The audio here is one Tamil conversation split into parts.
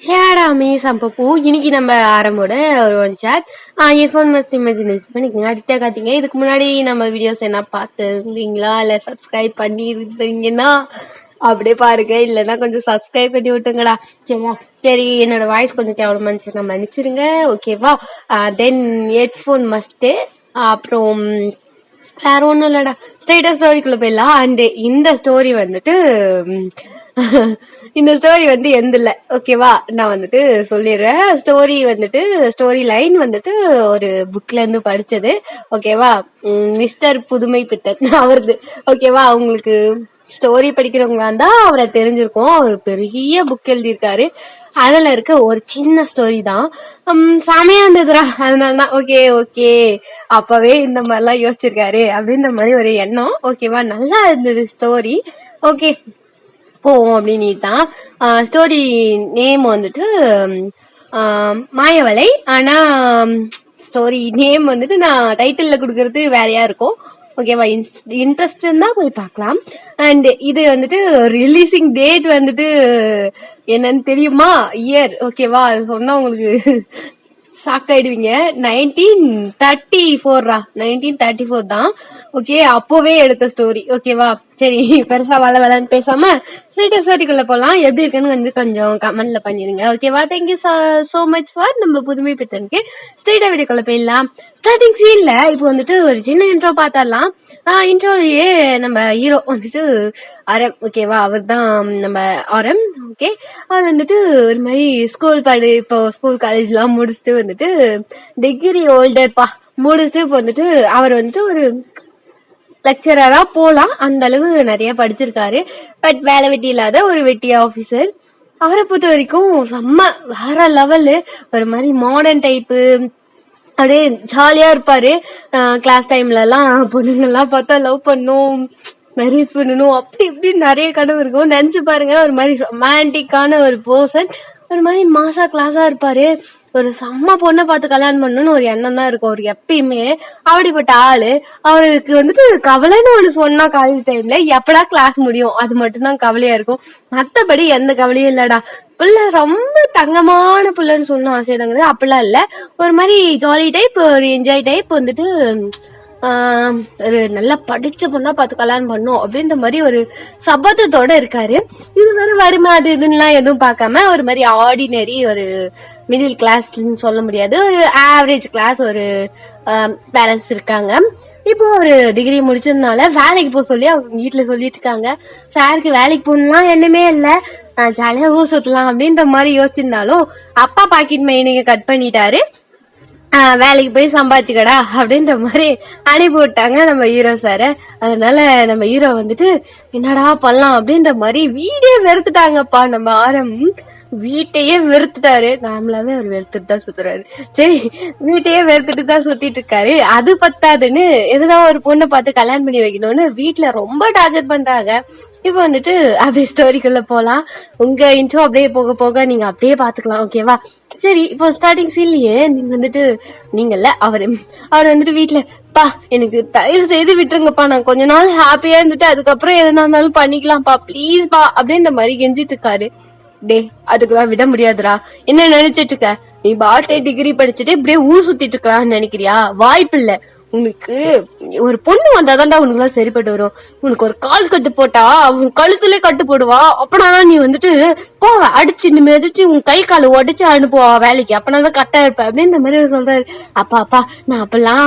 ஹேடா மீஸ் அப்பப்போ இன்னைக்கு நம்ம ஆரம்போட ஒரு ஒன் சாட் இயர்ஃபோன் மஸ்ட் இமேஜினேஷன் பண்ணிக்கோங்க. அடித்தா காத்தீங்க. இதுக்கு முன்னாடி நம்ம வீடியோஸ் என்ன பார்த்துருந்தீங்களா இல்ல சப்ஸ்கிரைப் பண்ணி இருந்தீங்கன்னா அப்படியே பாருங்க, இல்லைன்னா கொஞ்சம் சப்ஸ்கிரைப் பண்ணி விட்டுங்கடா. சரியா? சரி, என்னோட வாய்ஸ் கொஞ்சம் கேவலமா இருந்துச்சு, நம்ம மன்னிச்சிருங்க. ஓகேவா? தென் ஹெட்ஃபோன் மஸ்ட்டு. அப்புறம் வேற ஒண்ணும் இல்லடா, ஸ்ட்ரைட்டா ஸ்டோரிக்குள்ள போயிடலாம். அண்ட் இந்த ஸ்டோரி வந்துட்டு இந்த ஸ்டோரி வந்து எந்த இல்ல. ஓகேவா? நான் வந்துட்டு சொல்லிடுறேன். ஸ்டோரி லைன் வந்துட்டு ஒரு புக்ல இருந்து படிச்சது. ஓகேவா? மிஸ்டர் புதுமை பித்தன் அவரது. ஓகேவா? உங்களுக்கு ஸ்டோரி படிக்கிறவங்களா இருந்தா அவரை தெரிஞ்சிருக்கும். அவர் பெரிய புக் எழுதியிருக்காரு. அதுல இருக்க ஒரு சின்ன ஸ்டோரி தான் செமையா இருந்ததுரா. அதனாலதான் ஓகே அப்பவே இந்த மாதிரிலாம் யோசிச்சிருக்காரு அப்படின்ற மாதிரி ஒரு எண்ணம். ஓகேவா? நல்லா இருந்தது ஸ்டோரி. ஓகே, போவோம் அப்படின்னு தான். ஸ்டோரி நேம் வந்துட்டு மாயவலை. ஆனா ஸ்டோரி நேம் வந்துட்டு நான் டைட்டில்ல கொடுக்கறது வேறையா இருக்கும். ஓகேவா? இன்ட்ரெஸ்ட் இருந்தா போய் பார்க்கலாம். அண்ட் இது வந்துட்டு ரிலீசிங் டேட் வந்துட்டு என்னன்னு தெரியுமா? இயர். ஓகேவா? அது சொன்னா உங்களுக்கு ஷாக் ஆயிடுவீங்க. 1934 தான். ஓகே, அப்போவே எடுத்த ஸ்டோரி. ஓகேவா? சரி, பெருசா வேலைன்னு பேசாம ஸ்ட்ரைட்டா ஸ்டோரிக்குள்ள போலாம். எப்படி இருக்குன்னு வந்து கொஞ்சம் கமெண்ட்ல பண்ணிருங்க. ஓகேவா? தேங்க்யூ சோ மச் ஃபார் நம்ம புதுமை பித்தனுக்கு. ஸ்ட்ரைட்டா வீடியோக்குள்ள போயிடலாம். ஸ்டார்டிங் சீன்ல இப்போ வந்துட்டு ஒரு சின்ன இன்ட்ரோ பார்த்தரலாம். இன்ட்ரோலயே நம்ம ஹீரோ வந்துட்டு ஆரம். ஓகேவா? அவர் தான் நம்ம ஆரம். ஓகே, அது வந்துட்டு ஒரு மாதிரி இப்போ ஸ்கூல் காலேஜ் எல்லாம் முடிச்சுட்டு வந்துட்டு டிகிரி ஹோல்டர்ப்பா முடிச்சுட்டு இப்போ வந்துட்டு அவர் வந்துட்டு ஒரு லெக்சரரா போலாம். அந்த அளவு நிறைய படிச்சிருக்காரு. பட் வேலை வெட்டி இல்லாத ஒரு வெட்டி ஆபீசர். அவரை பொறுத்த வரைக்கும் செம்ம வேற லெவலு. ஒரு மாதிரி மாடர்ன் டைப்பு, அப்படியே ஜாலியா இருப்பாரு. கிளாஸ் டைம்ல எல்லாம் பொண்ணுங்க எல்லாம் பார்த்தா லவ் பண்ணும், மேரேஜ் பண்ணணும், அப்படி இப்படி நிறைய கனவு இருக்கும். நினைச்சு பாருங்க, ஒரு மாதிரி ரொமான்டிக்கான ஒரு பர்சன். ஒரு மாதிரி மாசா கிளாஸா இருப்பாரு. ஒரு செம்ம பொண்ணை பார்த்து கல்யாணம் பண்ணணும்னு ஒரு எண்ணம் தான் இருக்கும் அவருக்கு எப்பயுமே. அப்படிப்பட்ட ஆளு. அவருக்கு வந்துட்டு கவலைன்னு ஒண்ணு சொன்னா காலேஜ் டைம்ல எப்படா கிளாஸ் முடியும் அது மட்டும்தான் கவலையா இருக்கும். மத்தபடி எந்த கவலையும் இல்லடா. பிள்ளை ரொம்ப தங்கமான பிள்ளைன்னு சொல்லணும் ஆசைதாங்க. அப்படிலாம் இல்ல, ஒரு மாதிரி ஜாலி டைப், ஒரு என்ஜாய் டைப். வந்துட்டு ஒரு நல்லா படிச்ச பொண்ணா பார்த்து கல்யாணம் பண்ணும் அப்படின்ற மாதிரி ஒரு சபதத்தோட இருக்காரு. இது வேற வறுமை அது இதுன்னு எதுவும் பார்க்காம ஒரு மாதிரி ஆர்டினரி ஒரு மிடில் கிளாஸ்ன்னு சொல்ல முடியாது, ஒரு ஆவரேஜ் கிளாஸ் ஒரு பேரண்ட்ஸ் இருக்காங்க. இப்போ ஒரு டிகிரி முடிச்சதுனால வேலைக்கு போக சொல்லி அவங்க வீட்டுல சொல்லிட்டு இருக்காங்க. சாருக்கு வேலைக்கு போகணும்லாம் எண்ணமே இல்லை, ஜாலியா ஊர் சுத்தலாம் அப்படின்ற மாதிரி யோசிச்சிருந்தாலும் அப்பா பாக்கெட் மைனிங்க கட் பண்ணிட்டாரு. வேலைக்கு போய் சம்பாதிச்சுக்கடா அப்படின்ற மாதிரி அனுப்பி விட்டாங்க நம்ம ஹீரோ சார. அதனால நம்ம ஹீரோ வந்துட்டு என்னடா பண்ணலாம் அப்படின்ற மாதிரி வீடே வெறுத்துட்டாங்கப்பா. நம்ம ஆரம் வீட்டையே வெறுத்துட்டாரு. நார்மலாவே அவர் வெறுத்துட்டு தான் சுத்துறாரு. சரி, வீட்டையே வெறுத்துட்டு தான் சுத்திட்டு இருக்காரு. அது பத்தாதுன்னு எதுனா ஒரு பொண்ணை பார்த்து கல்யாணம் பண்ணி வைக்கணும்னு வீட்டுல ரொம்ப டார்ச்சர் பண்றாங்க. இப்ப வந்துட்டு அப்படியே ஸ்டோரிக்குள்ள போலாம். உங்க இன்ட்ரோ அப்படியே போக போக நீங்க அப்படியே பாத்துக்கலாம். ஓகேவா? சரி, இப்போ ஸ்டார்டிங் சீன்லயே நீங்க வந்துட்டு நீங்கல்ல அவர் வந்துட்டு வீட்டுல பா எனக்கு தயவு செய்து விட்டுருங்கப்பா, நான் கொஞ்ச நாள் ஹாப்பியா இருந்துட்டு அதுக்கப்புறம் எதுனா இருந்தாலும் பண்ணிக்கலாம்ப்பா, பிளீஸ் பா அப்படின்ற மாதிரி கெஞ்சிட்டு இருக்காரு. டே, அதுக்கெல்லாம் விட முடியாதுடா. என்ன நினைச்சிட்டு இருக்க? நீ பாட்டே டிகிரி படிச்சுட்டு இப்படியே ஊர் சுத்திட்டு இருக்கலாம்னு நினைக்கிறியா? வாய்ப்பு இல்ல. உனக்கு ஒரு பொண்ணு வந்தாதான்டா உனக்கு எல்லாம் சரிப்பட்டு வரும். உனக்கு ஒரு கால் கட்டு போட்டா உன் கழுத்துல கட்டு போடுவா. அப்பனாதான் நீ வந்துட்டு போவ அடிச்சு மிதிச்சு உன் கை காலை உடைச்சு அனுப்புவா வேலைக்கு. அப்பனாதான் கரெக்டா இருப்ப அப்படின்ற மாதிரி சொல்றாரு. அப்பா நான் அப்பெல்லாம்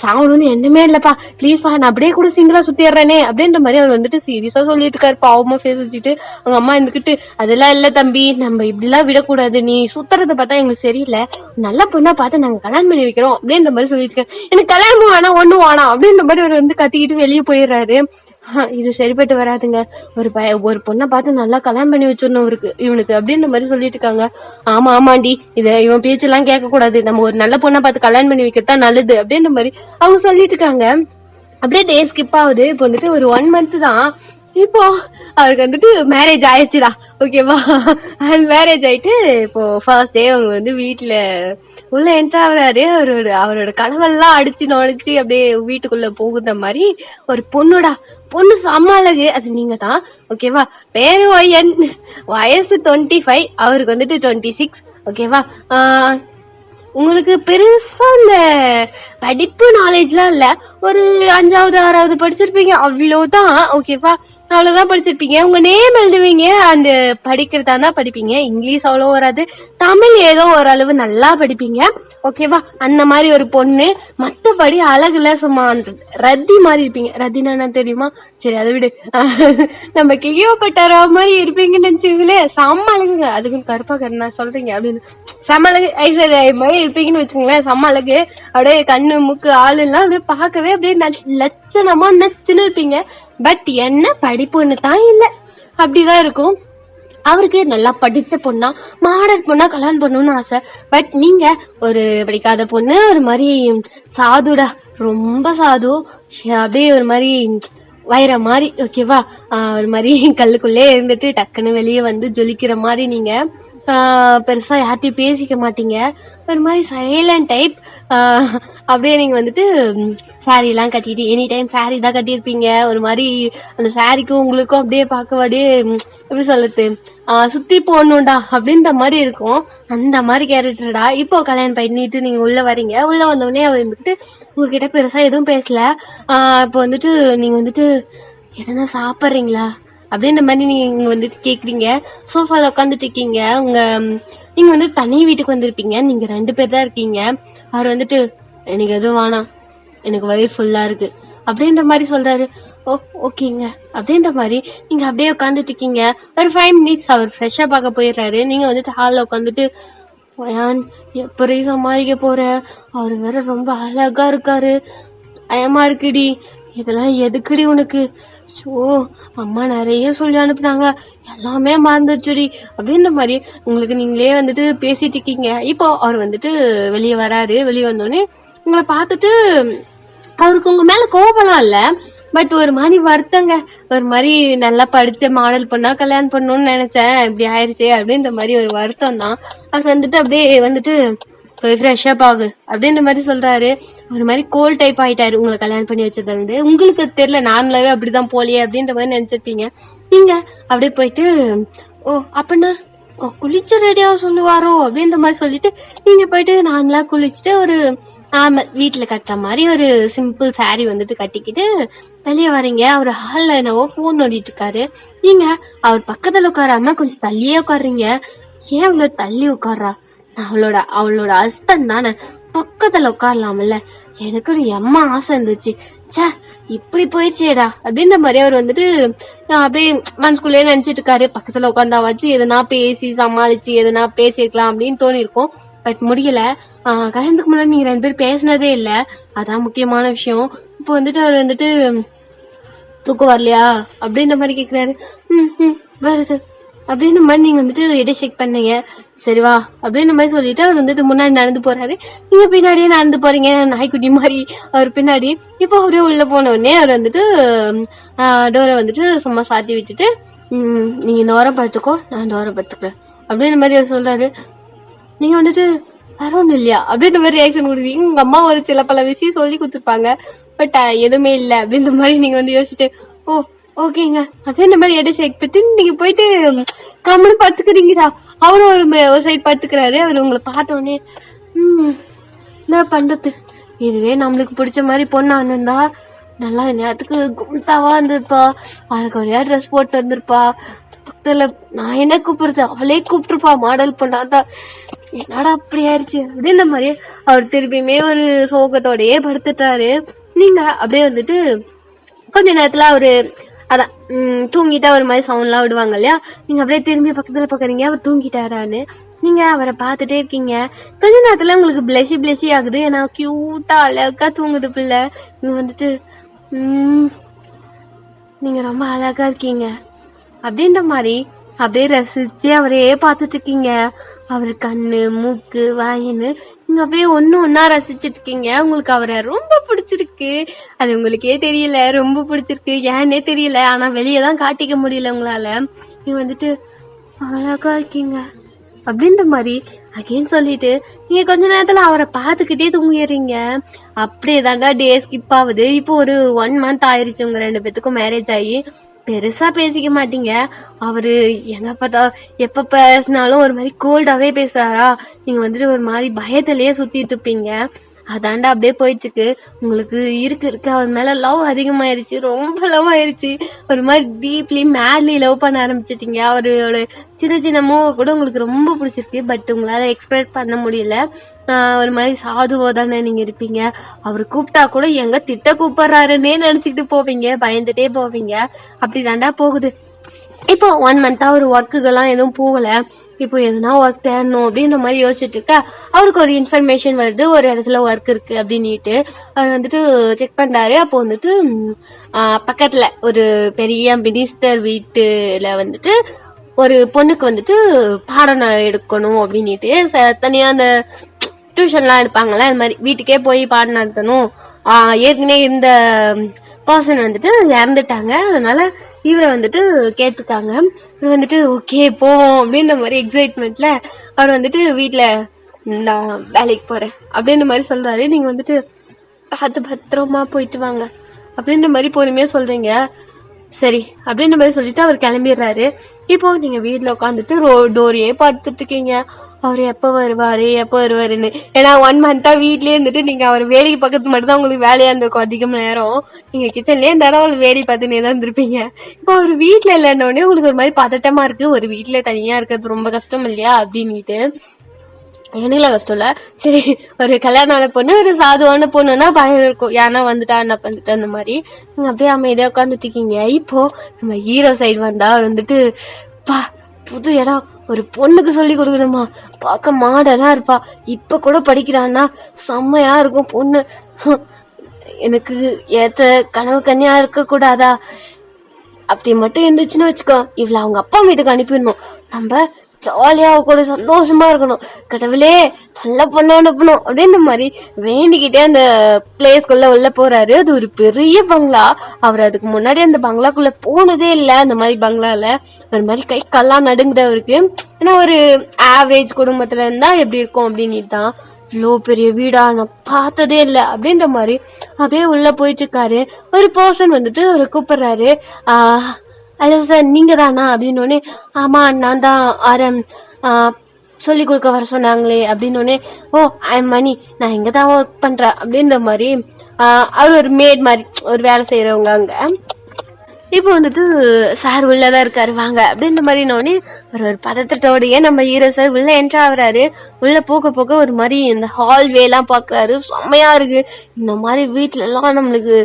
சாகணும்னு எண்ணமே இல்லப்பா, பிளீஸ்பா நான் அப்படியே கூட சிங்கிளா சுத்திடுறேனே அப்படின்ற மாதிரி அவர் வந்துட்டு சீரியஸா சொல்லிட்டு இருக்காரு. பாவமா ஃபேஸ் வச்சுட்டு அவங்க அம்மா இருந்துகிட்டு அதெல்லாம் இல்ல தம்பி, நம்ம இப்படி எல்லாம் விடக்கூடாது, நீ சுத்துறத பார்த்தா எங்களுக்கு சரியில்லை, நல்ல பொண்ணா பார்த்து நாங்க கல்யாணம் பண்ணி வைக்கிறோம் அப்படின்ற மாதிரி சொல்லிட்டு இருக்கேன். எனக்கு கல்யாணமும் வேணாம் ஒண்ணும் வேணாம் அப்படின்ற மாதிரி அவர் வந்து கத்திக்கிட்டு வெளியே போயிடுறாரு. இது சரிப்பட்டு வராதுங்க, ஒரு பொண்ணை பார்த்து நல்லா கல்யாணம் பண்ணி வச்சிடணும் இவனுக்கு அப்படின்ற மாதிரி சொல்லிட்டு இருக்காங்க. ஆமாண்டி, இவன் பேச்செல்லாம் கேட்க கூடாது, நம்ம ஒரு நல்ல பொண்ணை பார்த்து கல்யாணம் பண்ணி வைக்கத்தான் நல்லது அப்படின்ற மாதிரி அவங்க சொல்லிட்டு இருக்காங்க. அப்படியே டே ஸ்கிப் ஆகுது. இப்போ வந்துட்டு ஒரு 1 month தான் இப்போ அவருக்கு வந்துட்டு மேரேஜ் ஆயிடுச்சுடா. ஓகேவா, அது மேரேஜ் ஆயிட்டு இப்போ ஃபர்ஸ்ட் டே அவங்க வந்து வீட்டுல உள்ள என்ட்ரு ஆகுறாரு. அவரோட கனவெல்லாம் அடிச்சு நுழைச்சு அப்படியே வீட்டுக்குள்ள போகுற மாதிரி ஒரு பொண்ணுடா. பொண்ணு செம்ம அழகு. அது நீங்க தான். ஓகேவா, பேரு ஒய்யன், வயசு 25, அவருக்கு வந்துட்டு 26. ஓகேவா, உங்களுக்கு பெருசா இந்த படிப்பு நாலேஜ்லாம் இல்ல, ஒரு 5வது 6வது படிச்சிருப்பீங்க, அவ்வளவுதான். ஓகேவா, அவ்வளவுதான் படிச்சிருப்பீங்க. உங்க நேம் எழுதுவீங்க, அந்த படிக்கிறதா தான் படிப்பீங்க. இங்கிலீஷ் அவ்வளவு வராது, தமிழ் ஏதோ ஓரளவு நல்லா படிப்பீங்க. ஓகேவா, அந்த மாதிரி ஒரு பொண்ணு. மத்தபடி அழகுல சும்மா ரத்தி மாதிரி இருப்பீங்க. ரத்தினா தெரியுமா? சரி, அதை விடு. நம்ம கிளியோபட்ரா மாதிரி இருப்பீங்கன்னு நினைச்சுங்களேன். செம்ம அழகுங்க. அதுக்கும் கருப்பா கருணா சொல்றீங்க அப்படின்னு. செம்ம அழகு, ஐஸ்வர்யா மாதிரி இருப்பீங்கன்னு வச்சுங்களேன். செம்ம அழகு. அப்படியே கண்ணு மூக்கு ஆளு எல்லாம் அப்படியே பார்க்கவே அப்படியே லட்சணமா நச்சுன்னு இருப்பீங்க. பட் என்ன படிப்புன்னு தான் இல்ல, அப்படிதான் இருக்கும். அவருக்கு நல்லா படிச்ச பொண்ணா, மாடல் பொண்ணா கல்யாணம் பண்ணணும்னு ஆசை. பட் நீங்க ஒரு படிக்காத பொண்ணு, ஒரு மாதிரி சாதுடா, ரொம்ப சாது, அப்படியே ஒரு மாதிரி வயிற மாதிரி. ஓகேவா, ஒரு மாதிரி கல்லுக்குள்ளே இருந்துட்டு டக்குன்னு வெளியே வந்து ஜொலிக்கிற மாதிரி. நீங்க பெருசா யார்ட்டையும் பேசிக்க மாட்டீங்க, ஒரு மாதிரி சைலண்ட் டைப். அப்படியே நீங்க வந்துட்டு சாரி எல்லாம் கட்டிட்டு, எனி டைம் சாரி தான் கட்டியிருப்பீங்க. ஒரு மாதிரி அந்த சாரிக்கும் உங்களுக்கும் அப்படியே பார்க்க அப்படியே எப்படி சொல்றது, சுத்தி போடணும்டா அப்படின்ற மாதிரி இருக்கும். அந்த மாதிரி கேரக்டர்டா. இப்போ கல்யாணம் பண்ணிட்டு நீங்க உள்ள வரீங்க. உள்ள வந்தோடனே அவர் வந்துட்டு உங்ககிட்ட பெருசா எதுவும் பேசல. இப்போ வந்துட்டு நீங்க வந்துட்டு எதனா சாப்பிட்றீங்களா அப்படின்ற மாதிரி நீங்க இங்க வந்துட்டு கேக்குறீங்க. சோஃபால உட்காந்துட்டு இருக்கீங்க. நீங்க வந்து தனி வீட்டுக்கு வந்திருப்பீங்க. நீங்க 2 பேர் தான் இருக்கீங்க. அவர் வந்துட்டு எனக்கு எதுவும் வேணாம், எனக்கு வயிறு ஃபுல்லா இருக்கு அப்படின்ற மாதிரி சொல்றாரு. ஓகேங்க அப்படின்ற மாதிரி நீங்க அப்படியே உட்காந்துட்டு இருக்கீங்க. ஒரு 5 minutes அவர் ஃப்ரெஷ்ஷா பார்க்க போயிடுறாரு. நீங்க வந்துட்டு ஹால்ல உட்காந்துட்டு எப்படி சமாளிக்க போற, அவர் வேற ரொம்ப அழகா இருக்காரு, பயமா இருக்குடி, இதெல்லாம் எதுக்குடி உனக்கு, ஸோ அம்மா நிறைய சொல்லி அனுப்புனாங்க, எல்லாமே மறந்துச்சுடி அப்படின்ற மாதிரி உங்களுக்கு நீங்களே வந்துட்டு பேசிட்டு இருக்கீங்க. இப்போ அவர் வந்துட்டு வெளியே வராரு. வெளியே வந்தோடனே உங்களை பார்த்துட்டு அவருக்கு உங்க மேல கோபம்லாம் இல்ல, பட் ஒரு மாதிரி வருத்தங்க. ஒரு மாதிரி நல்லா படிச்ச மாடல் பொண்ணா கல்யாணம் பண்ணணும்னு நினைச்சேன், இப்படி ஆயிடுச்சு அப்படின்ற மாதிரி ஒரு வருத்தம் தான். அது வந்துட்டு அப்படியே வந்துட்டு போய் ஃப்ரெஷ் அப் ஆகு அப்படின்ற மாதிரி சொல்றாரு. ஒரு மாதிரி கோல் டைப் ஆயிட்டாரு உங்களை கல்யாணம் பண்ணி வச்சதுல இருந்து. உங்களுக்கு தெரியல, நார்மலாவே அப்படிதான் போலியே அப்படின்ற மாதிரி நினைச்சிருப்பீங்க. நீங்க அப்படியே போயிட்டு அப்படின்னா குளிச்சு ரெடியாக சொல்லுவாரோ அப்படின்ற மாதிரி சொல்லிட்டு நீங்க போயிட்டு நார்மலா குளிச்சுட்டு ஒரு வீட்டுல கட்டுற மாதிரி ஒரு சிம்பிள் சாரி வந்துட்டு கட்டிக்கிட்டு வெளியே வரீங்க. அவர் ஹால்ல என்னவோ போன் நோண்டிட்டு இருக்காரு. நீங்க அவர் பக்கத்துல உட்காராம கொஞ்சம் தள்ளியே உட்காடுறீங்க. ஏன் அவ்வளவு தள்ளி உட்கார்றா, அவளோட ஹஸ்பண்ட் தானே, பக்கத்துல உட்காரலாம்ல, எனக்கு ஒரு எம்மா ஆசை இருந்துச்சு, சே இப்படி போயிடுச்சேடா அப்படின்ற மாதிரி அவர் வந்துட்டு அப்படியே மனசுக்குள்ளேயே நினைச்சிட்டு இருக்காரு. பக்கத்துல உட்காந்தாவாச்சு எதனா பேசி சமாளிச்சு எதனா பேசிருக்கலாம் அப்படின்னு தோணி இருக்கும். பட் முடியல. கல்யாணத்துக்கு முன்னாடி நீங்க 2 பேரும் பேசினதே இல்ல, அதான் முக்கியமான விஷயம். இப்போ வந்துட்டு அவர் வந்துட்டு தூக்கம் வரலையா அப்படின்ற மாதிரி கேக்குறாரு. வருது அப்படின்ற மாதிரி நீங்க வந்துட்டு எடை செக் பண்ணீங்க. சரிவா அப்படின்ற மாதிரி சொல்லிட்டு அவர் வந்துட்டு முன்னாடி நடந்து போறாரு. நீங்க பின்னாடியே நடந்து போறீங்க நாய்க்குட்டி மாதிரி அவர் பின்னாடி. இப்போ அவரே உள்ள போன உடனே அவர் வந்துட்டு டோரை வந்துட்டு சும்மா சாத்தி விட்டுட்டு நீங்க இந்த ஓரம் படுத்துக்கோ, நான் இந்த ஓரம் படுத்துக்கிறேன் அப்படின்ற மாதிரி அவர் சொல்றாரு. நீங்க வந்துட்டு வேற ஒண்ணும் இல்லையா அப்படின்ற மாதிரி ரியாக்ஷன் கொடுத்தீங்க. உங்க அம்மா ஒரு சில பல விஷயம் சொல்லி கொடுத்துருப்பாங்க, பட் எதுவுமே இல்லை அப்படின்ற மாதிரி நீங்க வந்து யோசிச்சுட்டு ஓகேங்க அப்படின்ற மாதிரி எடை செக் பண்ணிட்டு நீங்க போயிட்டு கம்முன்னு படுத்துக்கிறீங்கடா. அவரும் ஒரு சைட் படுத்துக்கிறாரு. அவர் உங்களை பார்த்த உடனே என்ன பண்றது, இதுவே நம்மளுக்கு பிடிச்ச மாதிரி பொண்ணா இருந்திருந்தா நல்லா நேரத்துக்கு கும்தாவா இருந்திருப்பா, அவருக்கு ஒரே ட்ரெஸ் போட்டு வந்திருப்பா, பக்கத்துல நான் என்ன கூப்பிடுறது அவளே கூப்பிட்டுருப்பா மாடல் பொண்ணாதான், என்னடா அப்படி ஆயிடுச்சு அப்படின்ற மாதிரி அவர் திருப்பியுமே ஒரு சோகத்தோடயே படுத்துட்டாரு. நீங்க அப்படியே வந்துட்டு கொஞ்ச நேரத்துல அவரு அதான் தூங்கிட்டா ஒரு மாதிரி சவுண்ட் எல்லாம் விடுவாங்க இல்லையா, நீங்க அப்படியே திரும்பி பக்கத்துல பாக்குறீங்க அவர் தூங்கிட்டாரான்னு. நீங்க அவரை பார்த்துட்டே இருக்கீங்க. கொஞ்ச நேரத்துல உங்களுக்கு பிளஷி ஆகுது, ஏன்னா கியூட்டா அழகா தூங்குது பிள்ளை. நீங்க வந்துட்டு நீங்க ரொம்ப அழகா இருக்கீங்க அப்படின்ற மாதிரி அப்படியே ரசிச்சு அவரையே பார்த்துட்டு இருக்கீங்க. அவரு கண்ணு, மூக்கு, வாயின்னு நீங்க அப்படியே ஒன்னா ரசிச்சுட்டு இருக்கீங்க. உங்களுக்கு அவரை ரொம்ப பிடிச்சிருக்கு. அது உங்களுக்கே தெரியல, ரொம்ப பிடிச்சிருக்கு, ஏன்னே தெரியல. ஆனா வெளியதான் காட்டிக்க முடியல உங்களால. நீங்க வந்துட்டு அழகா இருக்கீங்க அப்படின்ற மாதிரி அகைன் சொல்லிட்டு நீங்க கொஞ்ச நேரத்துல அவரை பார்த்துக்கிட்டே தூங்கிடுறீங்க. அப்படியே தாண்டா டே ஸ்கிப் ஆகுது. இப்போ ஒரு 1 month ஆயிருச்சு உங்க 2 பேத்துக்கும் மேரேஜ் ஆகி. பெருசா பேசிக்க மாட்டீங்க. அவரு எங்க பார்த்தா எப்ப பேசினாலும் ஒரு மாதிரி கோல்டாவே பேசுறாரா, நீங்க வந்துட்டு ஒரு மாதிரி பயத்திலேயே சுத்திட்டு இருப்பீங்க. அதாண்டா அப்படியே போயிட்டு இருக்கு. உங்களுக்கு இருக்கு அவர் மேல லவ் அதிகமாயிருச்சு, ரொம்ப லவ் ஆயிருச்சு. ஒரு மாதிரி டீப்லி மேட்லி லவ் பண்ண ஆரம்பிச்சிட்டீங்க. அவரோட சின்ன சின்ன மூவ் கூட உங்களுக்கு ரொம்ப பிடிச்சிருக்கு. பட் உங்களால எக்ஸ்பெக்ட் பண்ண முடியல. ஒரு மாதிரி சாதுவோ தானே நீங்க இருப்பீங்க. அவர் கூப்பிட்டா கூட எங்க திட்ட கூப்பிடுறாருன்னே நினைச்சுக்கிட்டு போவீங்க, பயந்துட்டே போவீங்க. அப்படி தாண்டா போகுது. இப்போ 1 month ஒரு ஒர்க்குகெல்லாம் எதுவும் போகல. இப்போ எதுனா ஒர்க் தேடணும் அப்படின்ற மாதிரி யோசிச்சுட்டு இருக்க, அவருக்கு ஒரு இன்ஃபர்மேஷன் வருது, ஒரு இடத்துல ஒர்க் இருக்கு அப்படின்னுட்டு. அவர் வந்துட்டு செக் பண்றாரு. அப்போ வந்துட்டு பக்கத்துல ஒரு பெரிய மினிஸ்டர் வீட்டுல வந்துட்டு ஒரு பொண்ணுக்கு வந்துட்டு பாடம் எடுக்கணும் அப்படின்னுட்டு தனியா அந்த டியூஷன்லாம் எடுப்பாங்கல்ல, அது மாதிரி வீட்டுக்கே போய் பாடம் நடத்தணும். ஏற்கனவே இந்த பர்சன் வந்துட்டு இறந்துட்டாங்க. அதனால இவரை வந்துட்டு கேட்டிருக்காங்க. இவர் வந்துட்டு ஓகே போவோம் அப்படின்ற மாதிரி எக்ஸைட்மெண்ட்ல அவர் வந்துட்டு வீட்டுல நான் வேலைக்கு போறேன் அப்படின்ற மாதிரி சொல்றாரு. நீங்க வந்துட்டு அது பத்திரமா போயிட்டு வாங்க அப்படின்ற மாதிரி பொறுமையா சொல்றீங்க. சரி அப்படின்ற மாதிரி சொல்லிட்டு அவர் கிளம்பிடுறாரு. இப்போ நீங்க வீட்டுல உட்காந்துட்டு டோரையே பார்த்துட்டு இருக்கீங்க. அவர் எப்ப வருவாருன்னு. ஏன்னா 1 month வீட்லயே இருந்துட்டு நீங்க அவர் வேடிக்கை பக்கத்து மட்டும் தான் உங்களுக்கு வேலையா இருந்திருக்கும். அதிகம் நேரம் நீங்க கிச்சன்லயே இருந்தாலும் அவங்களுக்கு வேடி பார்த்துனே தான் இருந்திருப்பீங்க. இப்போ அவர் வீட்டுல இல்லைன்னொடனே உங்களுக்கு ஒரு மாதிரி பதட்டமா இருக்கு. ஒரு வீட்டுல தனியா இருக்கிறது ரொம்ப கஷ்டம் இல்லையா அப்படின்னுட்டு. எனக்குல கஷ்டம் இல்ல. சரி, ஒரு கல்யாணமான பொண்ணு, ஒரு சாதுவான பொண்ணுன்னா பயம் இருக்கும். ஏன்னா வந்துட்டா என்ன பண்ணிட்டு அந்த மாதிரி நீங்க அப்படியே அமைதியா உட்காந்துட்டு இருக்கீங்க. இப்போ நம்ம ஹீரோ சைடு வந்தா அவர் வந்துட்டு புது இடம், ஒரு பொண்ணுக்கு சொல்லி கொடுக்கணுமா, பார்க்க மாடலா இருப்பா, இப்ப கூட படிக்கிறான்னா செம்மையா இருக்கும் பொண்ணு, எனக்கு ஏத்த கனவு கன்னியா இருக்க கூடாதா, அப்படி மட்டும் இருந்துச்சுன்னு வச்சுக்கோ, இவள அவங்க அப்பா வீட்டுக்கு அனுப்பிடணும், நம்ம ஜாலியா கூட சந்தோஷமா இருக்கணும், கடவுளே நல்ல பொண்ணா அனுப்பணும் அப்படின்ற மாதிரி வேண்டிக்கிட்டே அந்த பிளேஸ்க்குள்ள உள்ள போறாரு. அது ஒரு பெரிய பங்களா. அவர் அதுக்கு முன்னாடி அந்த பங்களாக்குள்ள போனதே இல்லை. அந்த மாதிரி பங்களால ஒரு மாதிரி கை கல்லாம் நடுங்குது அவருக்கு. ஏன்னா ஒரு ஆவரேஜ் குடும்பத்துல இருந்தா எப்படி இருக்கும் அப்படின்னு தான். இவ்வளோ பெரிய வீடா நான் பார்த்ததே இல்லை அப்படின்ற மாதிரி அப்படியே உள்ள போயிட்டு இருக்காரு. ஒரு பர்சன் வந்துட்டு அவரை கூப்பிடுறாரு. ஹலோ சார், நீங்க தானா அப்படின்னு. ஆமா நான் தான் ஆரம், சொல்லி கொடுக்க வர சொன்னாங்களே அப்படின்னு. ஓ ஐ எம் மணி, நான் இங்க தான் ஒர்க் பண்றேன் அப்படின்ற மாதிரி அவர் ஒரு மேட் மாதிரி ஒரு வேலை செய்யறவங்க அங்க. இப்போ வந்துட்டு சார் உள்ளதான் இருக்காரு வாங்க அப்படின்ற மாதிரி ஒரு பதற்றத்தோடயே நம்ம ஹீரோ சார் உள்ள என்ட்ரு ஆகுறாரு. உள்ள போக ஒரு மாதிரி இந்த ஹால்வே எல்லாம் பாக்குறாரு. செம்மையா இருக்கு. இந்த மாதிரி வீட்டுல எல்லாம் நம்மளுக்கு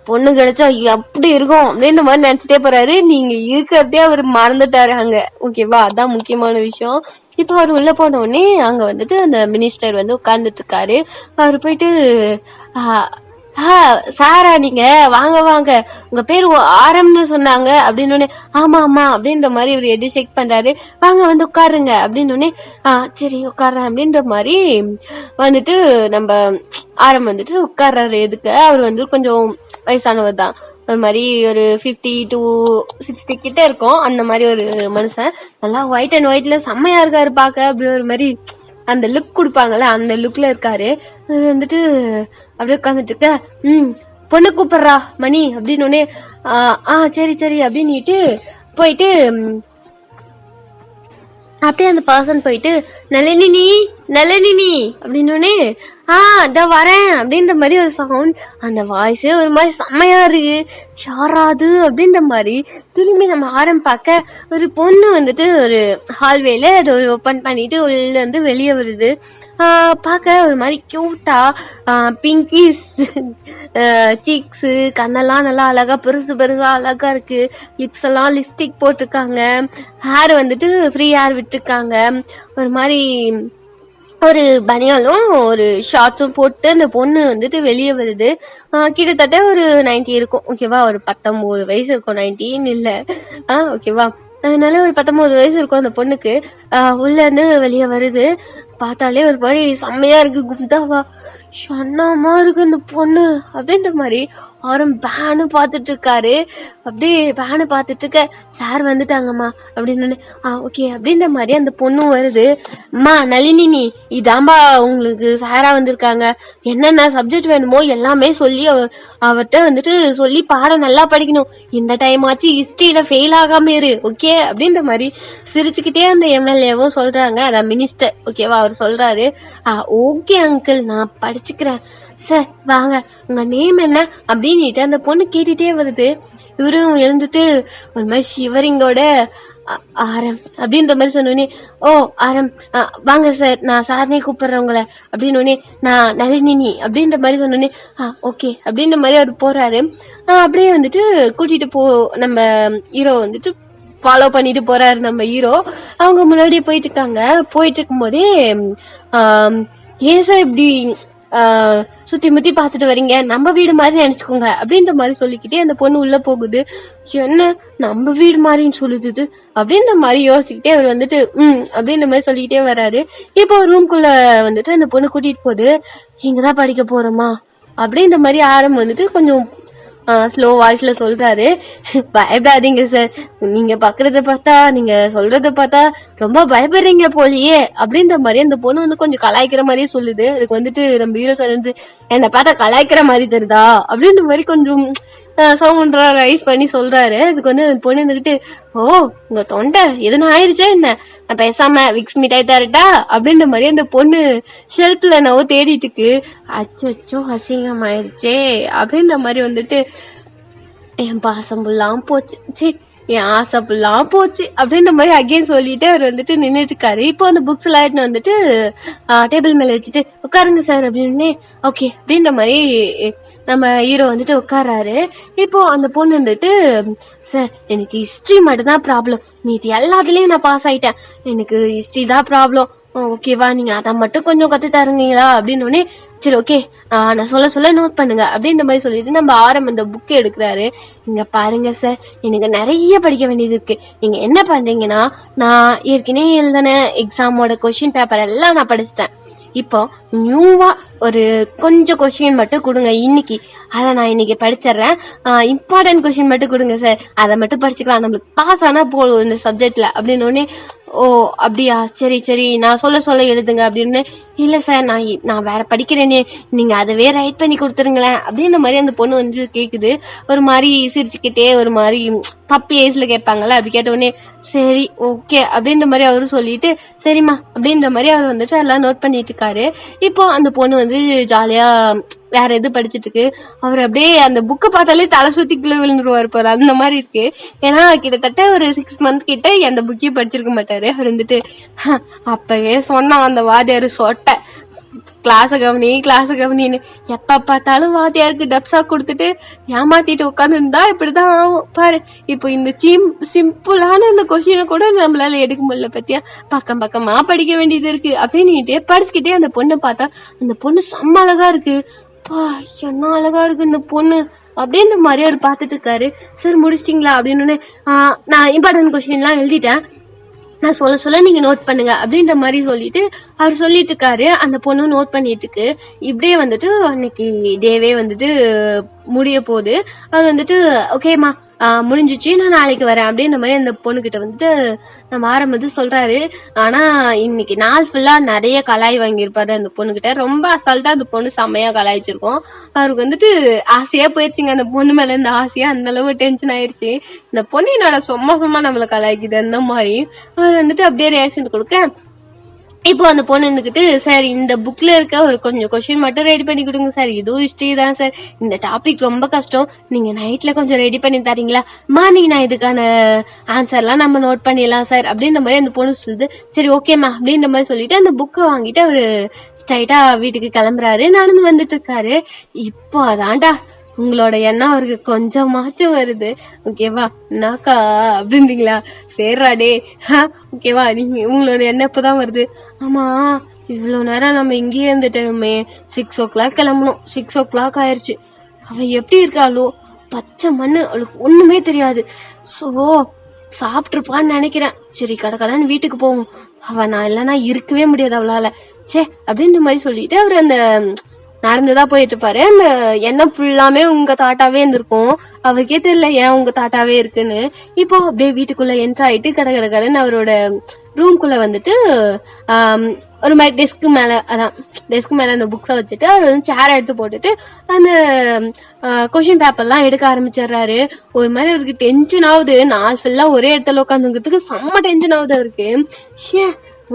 பொண்ணு கிடைச்சா அப்படி இருக்கும் அப்படின்ற மாதிரி நினைச்சிட்டே போறாரு. நீங்க இருக்கிறதே அவர் மறந்துட்டாரு அங்க. ஓகேவா, அதான் முக்கியமான விஷயம். இப்போ அவர் உள்ள போன உடனே அங்க வந்துட்டு அந்த மினிஸ்டர் வந்து உட்கார்ந்துட்டு இருக்காரு. அவர் போயிட்டு சாரா நீங்க வாங்க வாங்க, உங்க பேர் ஆரம்னு சொன்னாங்க அப்படின்னு. ஆமா ஆமா அப்படின்ற மாதிரி இவர் எடி செக் பண்றாரு. வாங்க வந்து உட்காருங்க அப்படின்னு. சரி உட்கார்றேன் அப்படின்ற மாதிரி வந்துட்டு நம்ம ஆரம் வந்துட்டு உட்கார்றாரு. எதுக்கு, அவர் வந்து கொஞ்சம் வயசானவர் தான், ஒரு மாதிரி ஒரு 50 to 60 கிட்ட இருக்கும். அந்த மாதிரி ஒரு மனுஷன், நல்லா ஒயிட் அண்ட் ஒயிட்ல செம்மையா இருக்காரு பாக்க. அப்படி ஒரு மாதிரி அந்த லுக் கொடுப்பாங்கல்ல, அந்த லுக்ல இருக்காரு. வந்துட்டு அப்படியே உட்காந்துட்டு இருக்க. பொண்ணு கூப்பிடுறா மணி அப்படின்னு. சரி சரி அப்படின்னுட்டு போயிட்டு அப்படியே அந்த பர்சன் போயிட்டு நளினி அப்படின்னு இதோ வரேன் அப்படின்ற மாதிரி ஒரு சவுண்ட். அந்த வாய்ஸே ஒரு மாதிரி செம்மையா இருக்கு. ஷாராது அப்படின்ற மாதிரி திரும்பி நம்ம ஆரம்பிப்பாக்க ஒரு பொண்ணு வந்துட்டு ஒரு ஹால்வேல அது ஓப்பன் பண்ணிட்டு உள்ள வந்து வெளியே வருது. பார்க்க ஒரு மாதிரி கியூட்டா பிங்கிஸ் சீக்ஸ், கண்ணெல்லாம் நல்லா அழகா பெருசா அழகா இருக்கு. லிப்ஸ் எல்லாம் லிப்ஸ்டிக் போட்டிருக்காங்க. ஹேர் வந்துட்டு ஃப்ரீ ஹேர் விட்டுருக்காங்க. ஒரு மாதிரி ஒரு பனியாலும் ஒரு ஷார்ட்ஸும் போட்டு அந்த பொண்ணு வந்துட்டு வெளியே வருது. கிட்டத்தட்ட ஒரு 90 இருக்கும். ஓகேவா, ஒரு 19 வயசு இருக்கும், 19 இல்ல. ஓகேவா, அதனால ஒரு 19 வயசு இருக்கும் அந்த பொண்ணுக்கு. உள்ள இருந்து வெளியே வருது. பார்த்தாலே ஒரு மாதிரி செம்மையா இருக்கு, குப்தாவா ஷன்னமா இருக்கு இந்த பொண்ணு அப்படின்ற மாதிரி அவரும் பேனு பார்த்துட்டு இருக்காரு. அப்படியே பேனு பார்த்துட்டு இருக்க, சார் வந்துட்டாங்கம்மா அப்படின்னு. ஓகே அப்படின்ற மாதிரி அந்த பொண்ணும் வருது. அம்மா நளினி, இதாம்பா உங்களுக்கு சாரா வந்திருக்காங்க, என்னென்ன சப்ஜெக்ட் வேணுமோ எல்லாமே சொல்லி அவர்கிட்ட வந்துட்டு சொல்லி பாடம் நல்லா படிக்கணும், இந்த டைம் ஆச்சு ஹிஸ்டரியில ஃபெயில் ஆகாம இரு, ஓகே அப்படின்ற மாதிரி சிரிச்சுக்கிட்டே அந்த எம்எல்ஏவும் சொல்றாங்க, அதான் மினிஸ்டர், ஓகேவா, அவர் சொல்றாரு. ஓகே அங்கிள், நான் படிச்சுக்கிறேன் சார், வாங்க உங்க நேம் என்ன அப்படின்னுட்டு அந்த பொண்ணு கேட்டுட்டே வருது. இவரும் எழுந்துட்டு ஒரு மாதிரி ஷிவரிங்கோட ஆரம் அப்படின்ற மாதிரி சொன்னோடனே, ஓ ஆரம் வாங்க சார், நான் சார்னே கூப்பிடுறேன் உங்களை அப்படின்னு. நான் நளினி அப்படின்ற மாதிரி சொன்னோடனே ஓகே அப்படின்ற மாதிரி அவர் போறாரு. அப்படியே வந்துட்டு கூட்டிட்டு நம்ம ஹீரோ வந்துட்டு ஃபாலோ பண்ணிட்டு போறாரு நம்ம ஹீரோ. அவங்க முன்னாடியே போயிட்டு இருக்காங்க. போயிட்டு இருக்கும் போதே ஏன் சார் இப்படி சுத்தி முத்தி பாத்துட்டு வரீங்க, நம்ம வீடு மாதிரி நினைச்சுக்கோங்க அப்படின்ற மாதிரி சொல்லிக்கிட்டே அந்த பொண்ணு உள்ள போகுது. என்ன நம்ம வீடு மாதிரின்னு சொல்லுது அப்படின்ற மாதிரி யோசிச்சுக்கிட்டே அவர் வந்துட்டு அப்படின்ற மாதிரி சொல்லிக்கிட்டே வர்றாரு. இப்போ ரூம்குள்ள வந்துட்டு அந்த பொண்ணு கூட்டிட்டு போகுது. இங்கதான் படிக்க போறோமா அப்படின்ற மாதிரி ஆரம் வந்துட்டு கொஞ்சம் ஸ்லோ வாய்ஸ்ல சொல்றாரு. பயப்படாதீங்க சார், நீங்க பாக்குறத பார்த்தா, நீங்க சொல்றத பார்த்தா ரொம்ப பயப்படுறீங்க போலியே அப்படின்ற மாதிரி அந்த பொண்ணு வந்து கொஞ்சம் கலாய்க்கிற மாதிரியே சொல்லுது. அதுக்கு வந்துட்டு நம்ம ஹீரோ சொல்றது, என்னை பார்த்தா கலாய்க்கிற மாதிரி தெரியுதா அப்படின்ற மாதிரி கொஞ்சம் சவுண்ட் ரைஸ் பண்ணி சொல்றாரு. அதுக்கு வந்து அந்த பொண்ணு இருந்துகிட்டு, ஓ உங்க தொண்டை எதுனா ஆயிடுச்சா என்ன, நான் பேசாம விக்ஸ் மிட்டாய் தரட்டா அப்படின்ற மாதிரி அந்த பொண்ணு ஷெல்ஃப்ல நான் தேடிட்டு இருக்கு. அச்சோ அசிங்கம் ஆயிடுச்சே அப்படின்ற மாதிரி வந்துட்டு, என் பாசம் புல்லாம் போச்சு, சரி என் ஆசை புல்லாம் போச்சு அப்படின்ற மாதிரி அகைன் சொல்லிட்டு அவர் வந்துட்டு நின்றுட்டு இருக்காரு. இப்போ அந்த புக்ஸ் எல்லாம் வந்துட்டு டேபிள் மேல வச்சுட்டு உட்காருங்க சார் அப்படின்னு. ஓகே அப்படின்ற மாதிரி நம்ம ஹீரோ வந்துட்டு உட்காராரு. இப்போ அந்த பொண்ணு வந்துட்டு, சார் எனக்கு ஹிஸ்டரி மட்டும் தான் ப்ராப்ளம், மீதி எல்லாத்துலயும் நான் பாஸ் ஆயிட்டேன், எனக்கு ஹிஸ்டரி தான் ப்ராப்ளம், ஓகேவா, நீங்க அதை மட்டும் கொஞ்சம் கத்து தருங்களா அப்படின்னு. சரி ஓகே, நான் சொல்ல நோட் பண்ணுங்க அப்படின்ற மாதிரி சொல்லிட்டு நம்ம ஆரம் இந்த புக் எடுக்கிறாரு. இங்க பாருங்க சார், எனக்கு நிறைய படிக்க வேண்டியது இருக்கு. நீங்க என்ன பண்றீங்கன்னா, நான் ஏற்கனவே எழுதின எக்ஸாமோட கொஸ்டின் பேப்பர் எல்லாம் நான் படிச்சிட்டேன். இப்போ நியூவா ஒரு கொஞ்சம் கொஸ்டின் மட்டும் கொடுங்க இன்னைக்கு, அதை நான் இன்னைக்கு படிச்சிடுறேன். இம்பார்ட்டன்ட் கொஸ்டின் மட்டும் கொடுங்க சார், அதை மட்டும் படிச்சுக்கலாம், நம்மளுக்கு பாஸ் ஆனா போதும் இந்த சப்ஜெக்ட்ல அப்படின்னு. ஓ அப்படியா, சரி நான் சொல்ல எழுதுங்க அப்படின்னு. இல்ல சார், நான் வேற படிக்கிறேனே, நீங்க அதவே ரைட் பண்ணி கொடுத்துருங்களேன் அப்படின்ற மாதிரி அந்த பொண்ணு வந்து கேக்குது. ஒரு மாதிரி சிரிச்சுக்கிட்டே ஒரு மாதிரி பப்பி ஏஸ்ல கேட்பாங்கல்ல, அப்படி கேட்டவுடனே சரி ஓகே அப்படின்ற மாதிரி அவரும் சொல்லிட்டு, சரிம்மா அப்படின்ற மாதிரி அவர் வந்துட்டு எல்லாம் நோட் பண்ணிட்டு இருக்காரு. இப்போ அந்த பொண்ணு வந்து ஜாலியா வேற எது படிச்சுட்டு இருக்கு. அவர் அப்படியே அந்த புக்கை பார்த்தாலே தலை சுத்தி கீழே விழுந்துருவாரு போற அந்த மாதிரி இருக்கு. ஏன்னா கிட்டத்தட்ட ஒரு 6 மந்த் கிட்ட அந்த புக்கையும் படிச்சிருக்க மாட்டாரு. அவர் வந்துட்டு, அப்பவே சொன்னான் அந்த வாத்தியாரு சொட்ட, கிளாஸ கவனின்னு, எப்ப பார்த்தாலும் வாத்தியாருக்கு டப்ஸா கொடுத்துட்டு ஏமாத்திட்டு உட்காந்துருந்தா இப்படிதான் ஆகும் பாரு. இப்போ இந்த சிம்பிளான இந்த கொஸ்டினை கூட நம்மளால எடுக்க முடியல பத்தியா, பக்கமா படிக்க வேண்டியது இருக்கு அப்படின்னு படிச்சுக்கிட்டே அந்த பொண்ணை பார்த்தா அந்த பொண்ணு செம்ம அழகா இருக்கு. என்ன அழகா இருக்கு இந்த பொண்ணு அப்படின்ற மாதிரி அவர் பார்த்துட்டு இருக்காரு. சார் முடிச்சிட்டீங்களா அப்படின்னு. நான் இம்பார்ட்டன்ட் கொஸ்டின் எல்லாம் எழுதிட்டேன், நான் சொல்ல நீங்க நோட் பண்ணுங்க அப்படின்ற மாதிரி சொல்லிட்டு அவர் சொல்லிட்டு இருக்காரு. அந்த பொண்ணு நோட் பண்ணிட்டு இருக்கு. இப்படியே வந்துட்டு அன்னைக்கு டேவே வந்துட்டு முடிய போகுது. அவர் வந்துட்டு ஓகேம்மா முடிஞ்சிச்சு, நான் நாளைக்கு வரேன் அப்படின்ற மாதிரி அந்த பொண்ணுகிட்ட வந்துட்டு நம்ம ஆரம்பித்து சொல்றாரு. ஆனா இன்னைக்கு நாள் ஃபுல்லா நிறைய கலாய் வாங்கியிருப்பாரு அந்த பொண்ணுகிட்ட. ரொம்ப அசால்ட்டா அந்த பொண்ணு செம்மையா கலாய்ச்சிருக்கோம். அவருக்கு வந்துட்டு ஆசையா போயிடுச்சுங்க அந்த பொண்ணு மேல இந்த ஆசையா, அந்த அளவு டென்ஷன் ஆயிடுச்சு. இந்த பொண்ணு என்னோட சும்மா நம்மள கலாய்க்குது அந்த மாதிரி. அவர் வந்துட்டு அப்படியே ரியாக்ஷன் கொடுக்க, இப்போ அந்த பொண்ணு இருந்துகிட்டு, சார் இந்த புக்ல இருக்க ஒரு கொஞ்சம் கொஸ்டின் மட்டும் ரெடி பண்ணி கொடுங்க சார், இதுவும் ஹிஸ்டரி தான் சார், இந்த டாபிக் ரொம்ப கஷ்டம், நீங்க நைட்ல கொஞ்சம் ரெடி பண்ணி தரீங்களா, மார்னிங் நான் இதுக்கான ஆன்சர்லாம் நம்ம நோட் பண்ணிடலாம் சார் அப்படின்ற மாதிரி அந்த பொண்ணு சொல்லுது. சரி ஓகேம்மா அப்படின்ற மாதிரி சொல்லிட்டு அந்த புக்கை வாங்கிட்டு அவரு ஸ்ட்ரைட்டா வீட்டுக்கு கிளம்புறாரு. நடந்து வந்துட்டு இருக்காரு. இப்போ அதான்டா உங்களோட எண்ணம் அவருக்கு கொஞ்சமாச்சும் வருது, ஓகேவா, நாக்கா அப்படின்றீங்களா, சேர்றாடே ஓகேவா, நீங்க உங்களோட எண்ணம் இப்பதான் வருது. ஆமா இவ்வளவு நேரம் நம்ம இங்கேயே இருந்துட்டோமே, 6 o'clock கிளம்பணும், 6 o'clock ஆயிடுச்சு, அவ எப்படி இருக்காளோ, பச்சை மண்ணு, அவளுக்கு ஒண்ணுமே தெரியாது. சோ சாப்பிட்டுருப்பான்னு நினைக்கிறேன். சரி கடன்னு வீட்டுக்கு போகும், அவ நான் இல்லைன்னா இருக்கவே முடியாது அவளால, சே அப்படின்ற மாதிரி சொல்லிட்டு அவரு அந்த நடந்துதான் போயிட்டு இருப்பாரு. அந்த எண்ணெய் ஃபுல்லாமே உங்க தாட்டாவே இருந்திருக்கும். அவருக்கே தெரியல ஏன் உங்க தாட்டாவே இருக்குன்னு. இப்போ அப்படியே வீட்டுக்குள்ள என்ட்ரு ஆயிட்டு கடன்னு அவரோட ரூம்குள்ள வந்துட்டு ஒரு மாதிரி டெஸ்க் மேல அந்த புக்ஸை வச்சுட்டு அவர் வந்து சேர் எடுத்து போட்டுட்டு அந்த கொஸ்டின் பேப்பர்லாம் எடுக்க ஆரம்பிச்சிடுறாரு. ஒரு மாதிரி அவருக்கு டென்ஷன் ஆகுது. நாள் ஃபுல்லா ஒரே இடத்துல உட்காந்துங்கிறதுக்கு செம்ம டென்ஷன் ஆகுது அவருக்கு. ஷே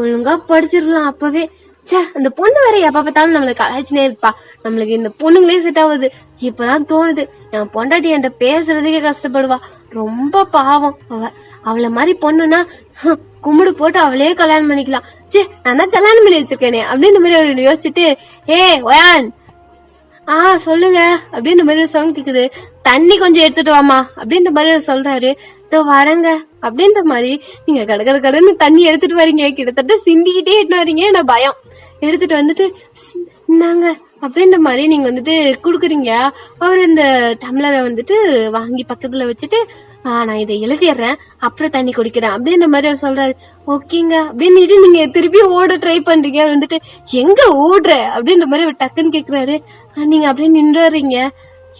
ஒழுங்கா படிச்சிருக்கலாம் அப்பவே. சே அந்த பொண்ணு வேற எப்ப பார்த்தாலும் நம்மளுக்கு கலாய்ச்சினே இருப்பா, நம்மளுக்கு இந்த பொண்ணுங்களே செட் ஆகுது. இப்பதான் தோணுது என் பொண்டாட்டி என்கிட்ட பேசுறதுக்கே கஷ்டப்படுவா, ரொம்ப பாவம் அவளை மாதிரி பொண்ணுன்னா கும்பிடு போட்டு அவளே கல்யாணம் பண்ணிக்கலாம். சே நான் தான் கல்யாணம் பண்ணி வச்சிருக்கேனே அப்படின்ற மாதிரி அவர் யோசிச்சுட்டு, ஒயான் சொல்லுங்க அப்படின்ற மாதிரி சவுண்ட் கேக்குது. தண்ணி கொஞ்சம் எடுத்துட்டு வாமா அப்படின்ற மாதிரி சொல்றாரு. இதோ வரங்க அப்படின்ற மாதிரி நீங்க கடன்னு தண்ணி எடுத்துட்டு வரீங்க. கிட்டத்தட்ட சிந்திக்கிட்டே எடுத்துட்டு வரீங்க. நான் பயம் எடுத்துட்டு வந்துட்டு இந்தாங்க அப்படின்ற மாதிரி நீங்க வந்துட்டு குடுக்குறீங்க. அவர் இந்த டம்ளரை வந்துட்டு வாங்கி பக்கத்துல வச்சுட்டு நான் இதை எழுதிடுறேன் அப்புறம் தண்ணி குடிக்கிறேன் அப்படின்ற மாதிரி அவர் சொல்றாரு. ஓகேங்க அப்படின்னு நீங்க திருப்பி ஓட ட்ரை பண்றீங்க. அவர் வந்துட்டு எங்க ஓடுற அப்படின்ற மாதிரி அவர் டக்குன்னு கேக்குறாரு. நீங்க அப்படியே நின்றுறீங்க.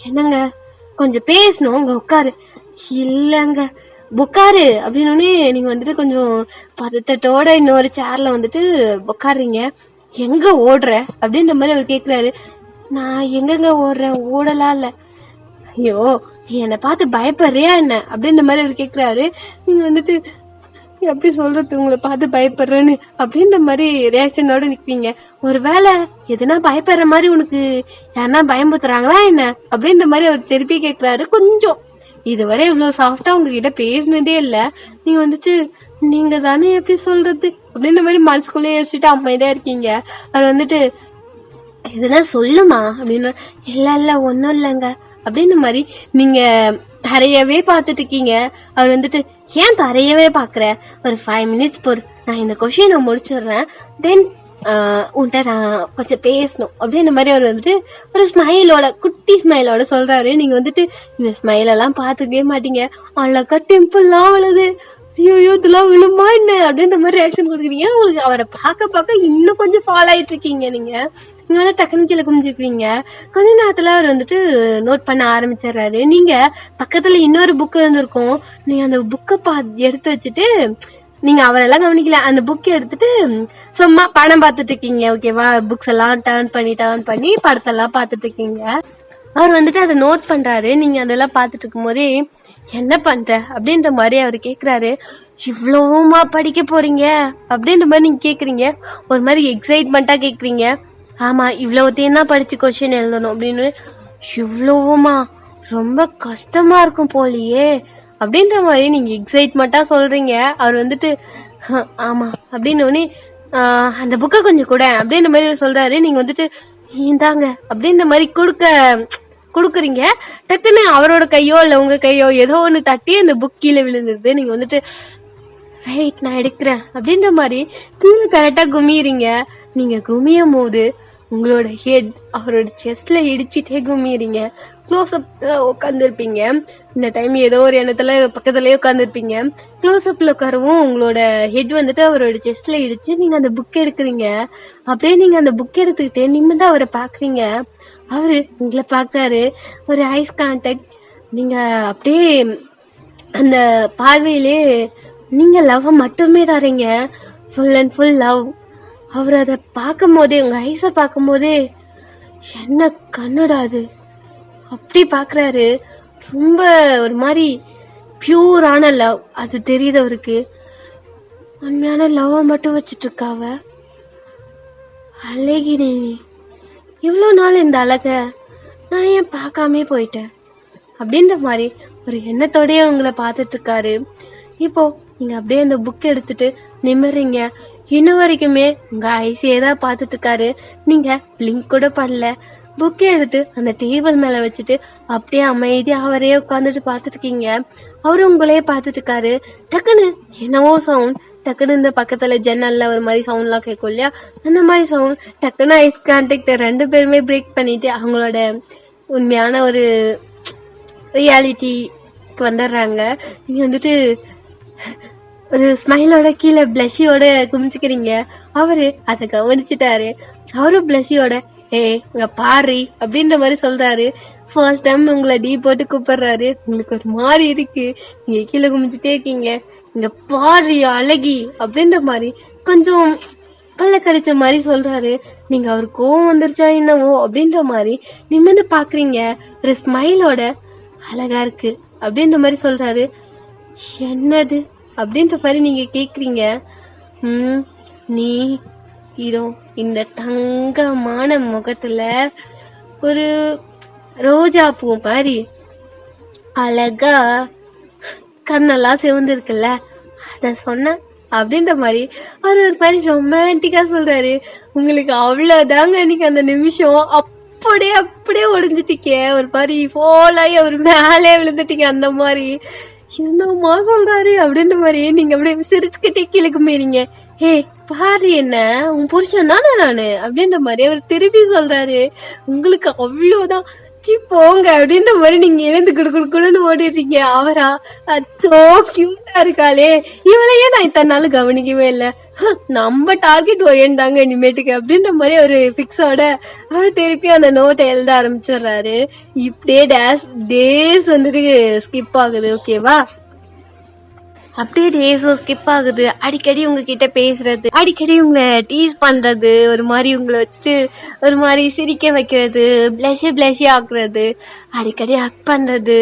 என்னங்க கொஞ்சம் பேசணும், உங்க உட்காரு. இல்லங்க உட்காரு அப்படின்னு நீங்க வந்துட்டு கொஞ்சம் பதத்தட்டோட இன்னொரு சேர்ல வந்துட்டு உட்காடுறீங்க. எங்க ஓடுற அப்படின்ற மாதிரி அவர் கேக்குறாரு. நான் எங்கெங்க ஓடுறேன், ஓடலாம் இல்ல. ஐயோ என்னை பார்த்து பயப்படுறியா என்ன அப்படின்ற மாதிரி அவர் கேக்குறாரு. நீங்க வந்துட்டு எப்படி சொல்றது உங்களை பார்த்து பயப்படுறேன்னு அப்படின்ற மாதிரி ரியாக்ஷனோட நிற்பீங்க. ஒருவேளை எதுனா பயப்படுற மாதிரி உனக்கு யாருன்னா பயமுத்துறாங்களா என்ன அப்படின்ற மாதிரி அவர் திருப்பி கேக்குறாரு. கொஞ்சம் இதுவரை இவ்வளவு சாஃப்டா உங்ககிட்ட பேசினதே இல்ல. நீங்க வந்துட்டு நீங்க தானே எப்படி சொல்றது அப்படின்ற மாதிரி மனசுக்குள்ளே யோசிச்சுட்டு அமைதியா இருக்கீங்க. அவர் வந்துட்டு எதுனா சொல்லுமா அப்படின்னு. இல்ல ஒன்னும் இல்லைங்க அப்படின்ற மாதிரி நீங்க தரையவே பாத்துட்டு இருக்கீங்க. அவர் வந்துட்டு ஏன் தரையவே பாக்குற, ஒரு 5 minutes பொறு, நான் இந்த கொஸ்டினை முடிச்சிடுறேன், தென் உன்கிட்ட நான் கொஞ்சம் பேசணும் அப்படின்ற மாதிரி அவர் வந்துட்டு ஒரு ஸ்மைலோட குட்டி ஸ்மைலோட சொல்றாரு. நீங்க வந்துட்டு இந்த ஸ்மைல் எல்லாம் பாத்துக்கவே மாட்டீங்க. அழகா டெம்பிள்லாம் விழுது, ஐயோ இதெல்லாம் விழுமா என்ன அப்படின்ற மாதிரி ரியாக்ஷன் கொடுக்குறீங்க. உங்களுக்கு அவரை பார்க்க இன்னும் கொஞ்சம் ஃபாலோ ஆயிட்டு இருக்கீங்க. நீங்க வந்து டக்குன்னு கீழே குமிஞ்சிருக்கீங்க. கொஞ்ச நேரத்துல அவர் வந்துட்டு நோட் பண்ண ஆரம்பிச்சிடுறாரு. நீங்க பக்கத்துல இன்னொரு புக் இருந்திருக்கும், நீங்க அந்த புக்கை எடுத்து வச்சுட்டு நீங்க அவரெல்லாம் கவனிக்கல, அந்த புக் எடுத்துட்டு சும்மா படம் பார்த்துட்டு இருக்கீங்க. ஓகேவா, புக்ஸ் எல்லாம் டர்ன் பண்ணி படத்தெல்லாம் பார்த்துட்டு இருக்கீங்க. அவர் வந்துட்டு அதை நோட் பண்றாரு. நீங்க அதெல்லாம் பார்த்துட்டு இருக்கும் போதே என்ன பண்ற அப்படின்ற மாதிரி அவர் கேக்குறாரு. இவ்வளவுமா படிக்க போறீங்க அப்படின்ற மாதிரி நீங்க கேக்குறீங்க. ஒரு மாதிரி எக்ஸைட்மெண்டா கேக்குறீங்க. ஆமா இவ்வளவுத்தையும் தான் படிச்சு கொஸ்டின் எழுதணும் அப்படின்னு. இவ்வளவுமா, ரொம்ப கஷ்டமா இருக்கும் போலியே அப்படின்ற மாதிரி நீங்க எக்ஸைட்மெண்டா சொல்றீங்க. அவர் வந்துட்டு ஆமா அப்படின்னு அந்த புக்கை கொஞ்சம் கூட அப்படின்ற மாதிரி சொல்றாரு. நீங்க வந்துட்டு இந்தாங்க அப்படின்ற மாதிரி குடுக்குறீங்க. டக்குன்னு அவரோட கையோ இல்ல உங்க கையோ ஏதோ ஒண்ணு தட்டி அந்த புக் கீழே விழுந்துருது. நீங்க வந்துட்டு வெயிட் நான் எடுக்கிறேன் அப்படின்ற மாதிரி கீழே கரெக்டா குமியறீங்க. நீங்க குமியும் போது உங்களோட ஹெட் அவரோட செஸ்ட்ல இடிச்சுட்டே குமியறீங்க. Close up உட்காந்துருப்பீங்க. இந்த டைம் ஏதோ ஒரு எண்ணத்துல பக்கத்துலயே உட்காந்துருப்பீங்க. க்ளோஸ் அப்ல உட்காரவும் உங்களோட ஹெட் வந்துட்டு அவரோட செஸ்ட்ல இடிச்சு நீங்க அந்த புக் எடுக்கிறீங்க. அப்படியே நீங்க அந்த புக் எடுத்துக்கிட்டே நிம்மதியா அவரை பாக்குறீங்க. அவரு உங்களை பாக்குறாரு. ஒரு ஐஸ் கான்டாக்ட். நீங்க அப்படியே அந்த பார்வையிலே நீங்க லவ் மட்டுமே தரீங்க, ஃபுல் அண்ட் ஃபுல் லவ். அவர் அதை பார்க்கும் போதே, உங்க ஐஸ பார்க்கும் போதே என்ன கண்ணுடாது அப்படி பாக்குறாரு. ரொம்ப ஒரு மாதிரி பியூரான லவ் அது தெரியுது அவருக்கு. உண்மையான லவ் மட்டும் வச்சிட்டு இருக்காவ. அழகினே இவ்வளவு நாள் இந்த அழக நான் ஏன் பார்க்காமே போயிட்டேன் அப்படின்ற மாதிரி ஒரு எண்ணத்தோடய உங்களை பார்த்துட்டு இருக்காரு. இப்போ நீங்க அப்படியே அந்த புக் எடுத்துட்டு நிம்மறீங்க. இன்னும் வரைக்குமே உங்க ஐசியே தான் பார்த்துட்டு இருக்காரு. நீங்க பிளிங்க் கூட பண்ணல. புக்கை எடுத்து அந்த டேபிள் மேல வச்சுட்டு அப்படியே அமைதியா அவரே உட்காந்துட்டு பார்த்துட்டு இருக்கீங்க. அவரு உங்களையே பார்த்துட்டு இருக்காரு. டக்குன்னு என்னவோ சவுண்ட், டக்குன்னு இந்த பக்கத்துல ஜன்னல்ல ஒரு மாதிரி சவுண்ட் எல்லாம் கேட்கும் இல்லையா, அந்த மாதிரி சவுண்ட். டக்குன்னு ஐஸ் கான்டாக்ட் 2 பேருமே பிரேக் பண்ணிட்டு அவங்களோட உண்மையான ஒரு ரியாலிட்டிக்கு வந்துடுறாங்க. நீங்க வந்துட்டு ஒரு ஸ்மைலோட கீழே பிளஷியோட குமிச்சுக்கிறீங்க. அவரு அதை கவனிச்சுட்டாரு. அவரும் பிளஷியோட இங்க பாரு அப்படின்ற மாதிரி சொல்றாரு. ஃபர்ஸ்ட் டைம் உங்களை டீ போட்டு கூப்பிடுறாரு. உங்களுக்கு ஒரு மாதிரி இருக்கு, நீங்க கீழே குமிச்சுட்டே இருக்கீங்க. இங்க பாரு அழகி அப்படின்ற மாதிரி கொஞ்சம் பல்ல கடிச்ச மாதிரி சொல்றாரு. நீங்க அவர் கோவம் வந்துருச்சா என்னவோ அப்படின்ற மாதிரி நிமிர்ந்து பாக்குறீங்க. ஒரு ஸ்மைலோட அழகா இருக்கு அப்படின்ற மாதிரி சொல்றாரு. என்னது அப்படின்ற மாதிரி நீங்க கேக்குறீங்க. நீ இதோ இந்த தங்கமான முகத்துல ஒரு ரோஜா பூ மாதிரி அழகா கண்ணெல்லாம் சிவந்து இருக்குல்ல, அத சொன்ன அப்படின்ற மாதிரி அவர் ஒரு மாதிரி ரொமான்டிக்கா சொல்றாரு. உங்களுக்கு அவ்வளவுதாங்க அன்னைக்கு அந்த நிமிஷம் அப்படியே அப்படியே ஒடிஞ்சிட்டீங்க. ஒரு மாதிரி போலாயி அவர் மேலே விழுந்துட்டீங்க. அந்த மாதிரி என்னம்மா சொல்றாரு அப்படின்ற மாதிரி நீங்க அப்படியே சிரிச்சுக்கிட்டே கீழே கும்பிடுறீங்க. பாரு என்ன உன் புருஷன் தானே நானு அப்படின்ற மாதிரி அவர் திருப்பி சொல்றாரு. உங்களுக்கு அவ்வளவுதான் போங்க அப்படின்ற மாதிரி நீங்க எழுந்து குடுக்குன்னு ஓடிடுறீங்க. அவரா அச்சோ கியூட்டா இருக்காளே, இவளையே நான் இத்தனை நாள் கவனிக்கவே இல்லை, நம்ம டார்கெட் ஒயன் தாங்க இனிமேட்டுக்கு அப்படின்ற மாதிரி ஒரு பிக்ஸோட அவர் திருப்பி அந்த நோட்டை எழுத ஆரம்பிச்சிடுறாரு. இப்படியே டேஸ் வந்துட்டு ஸ்கிப் ஆகுது. ஓகேவா, அப்படியே டேஸும் ஸ்கிப் ஆகுது. அடிக்கடி உங்ககிட்ட பேசுறது, அடிக்கடி உங்களை டீஸ் பண்றது, ஒரு மாதிரி உங்களை வச்சுட்டு ஒரு மாதிரி சிரிக்க வைக்கிறது, பிளஷி ஆக்குறது, அடிக்கடி ஹக் பண்றது,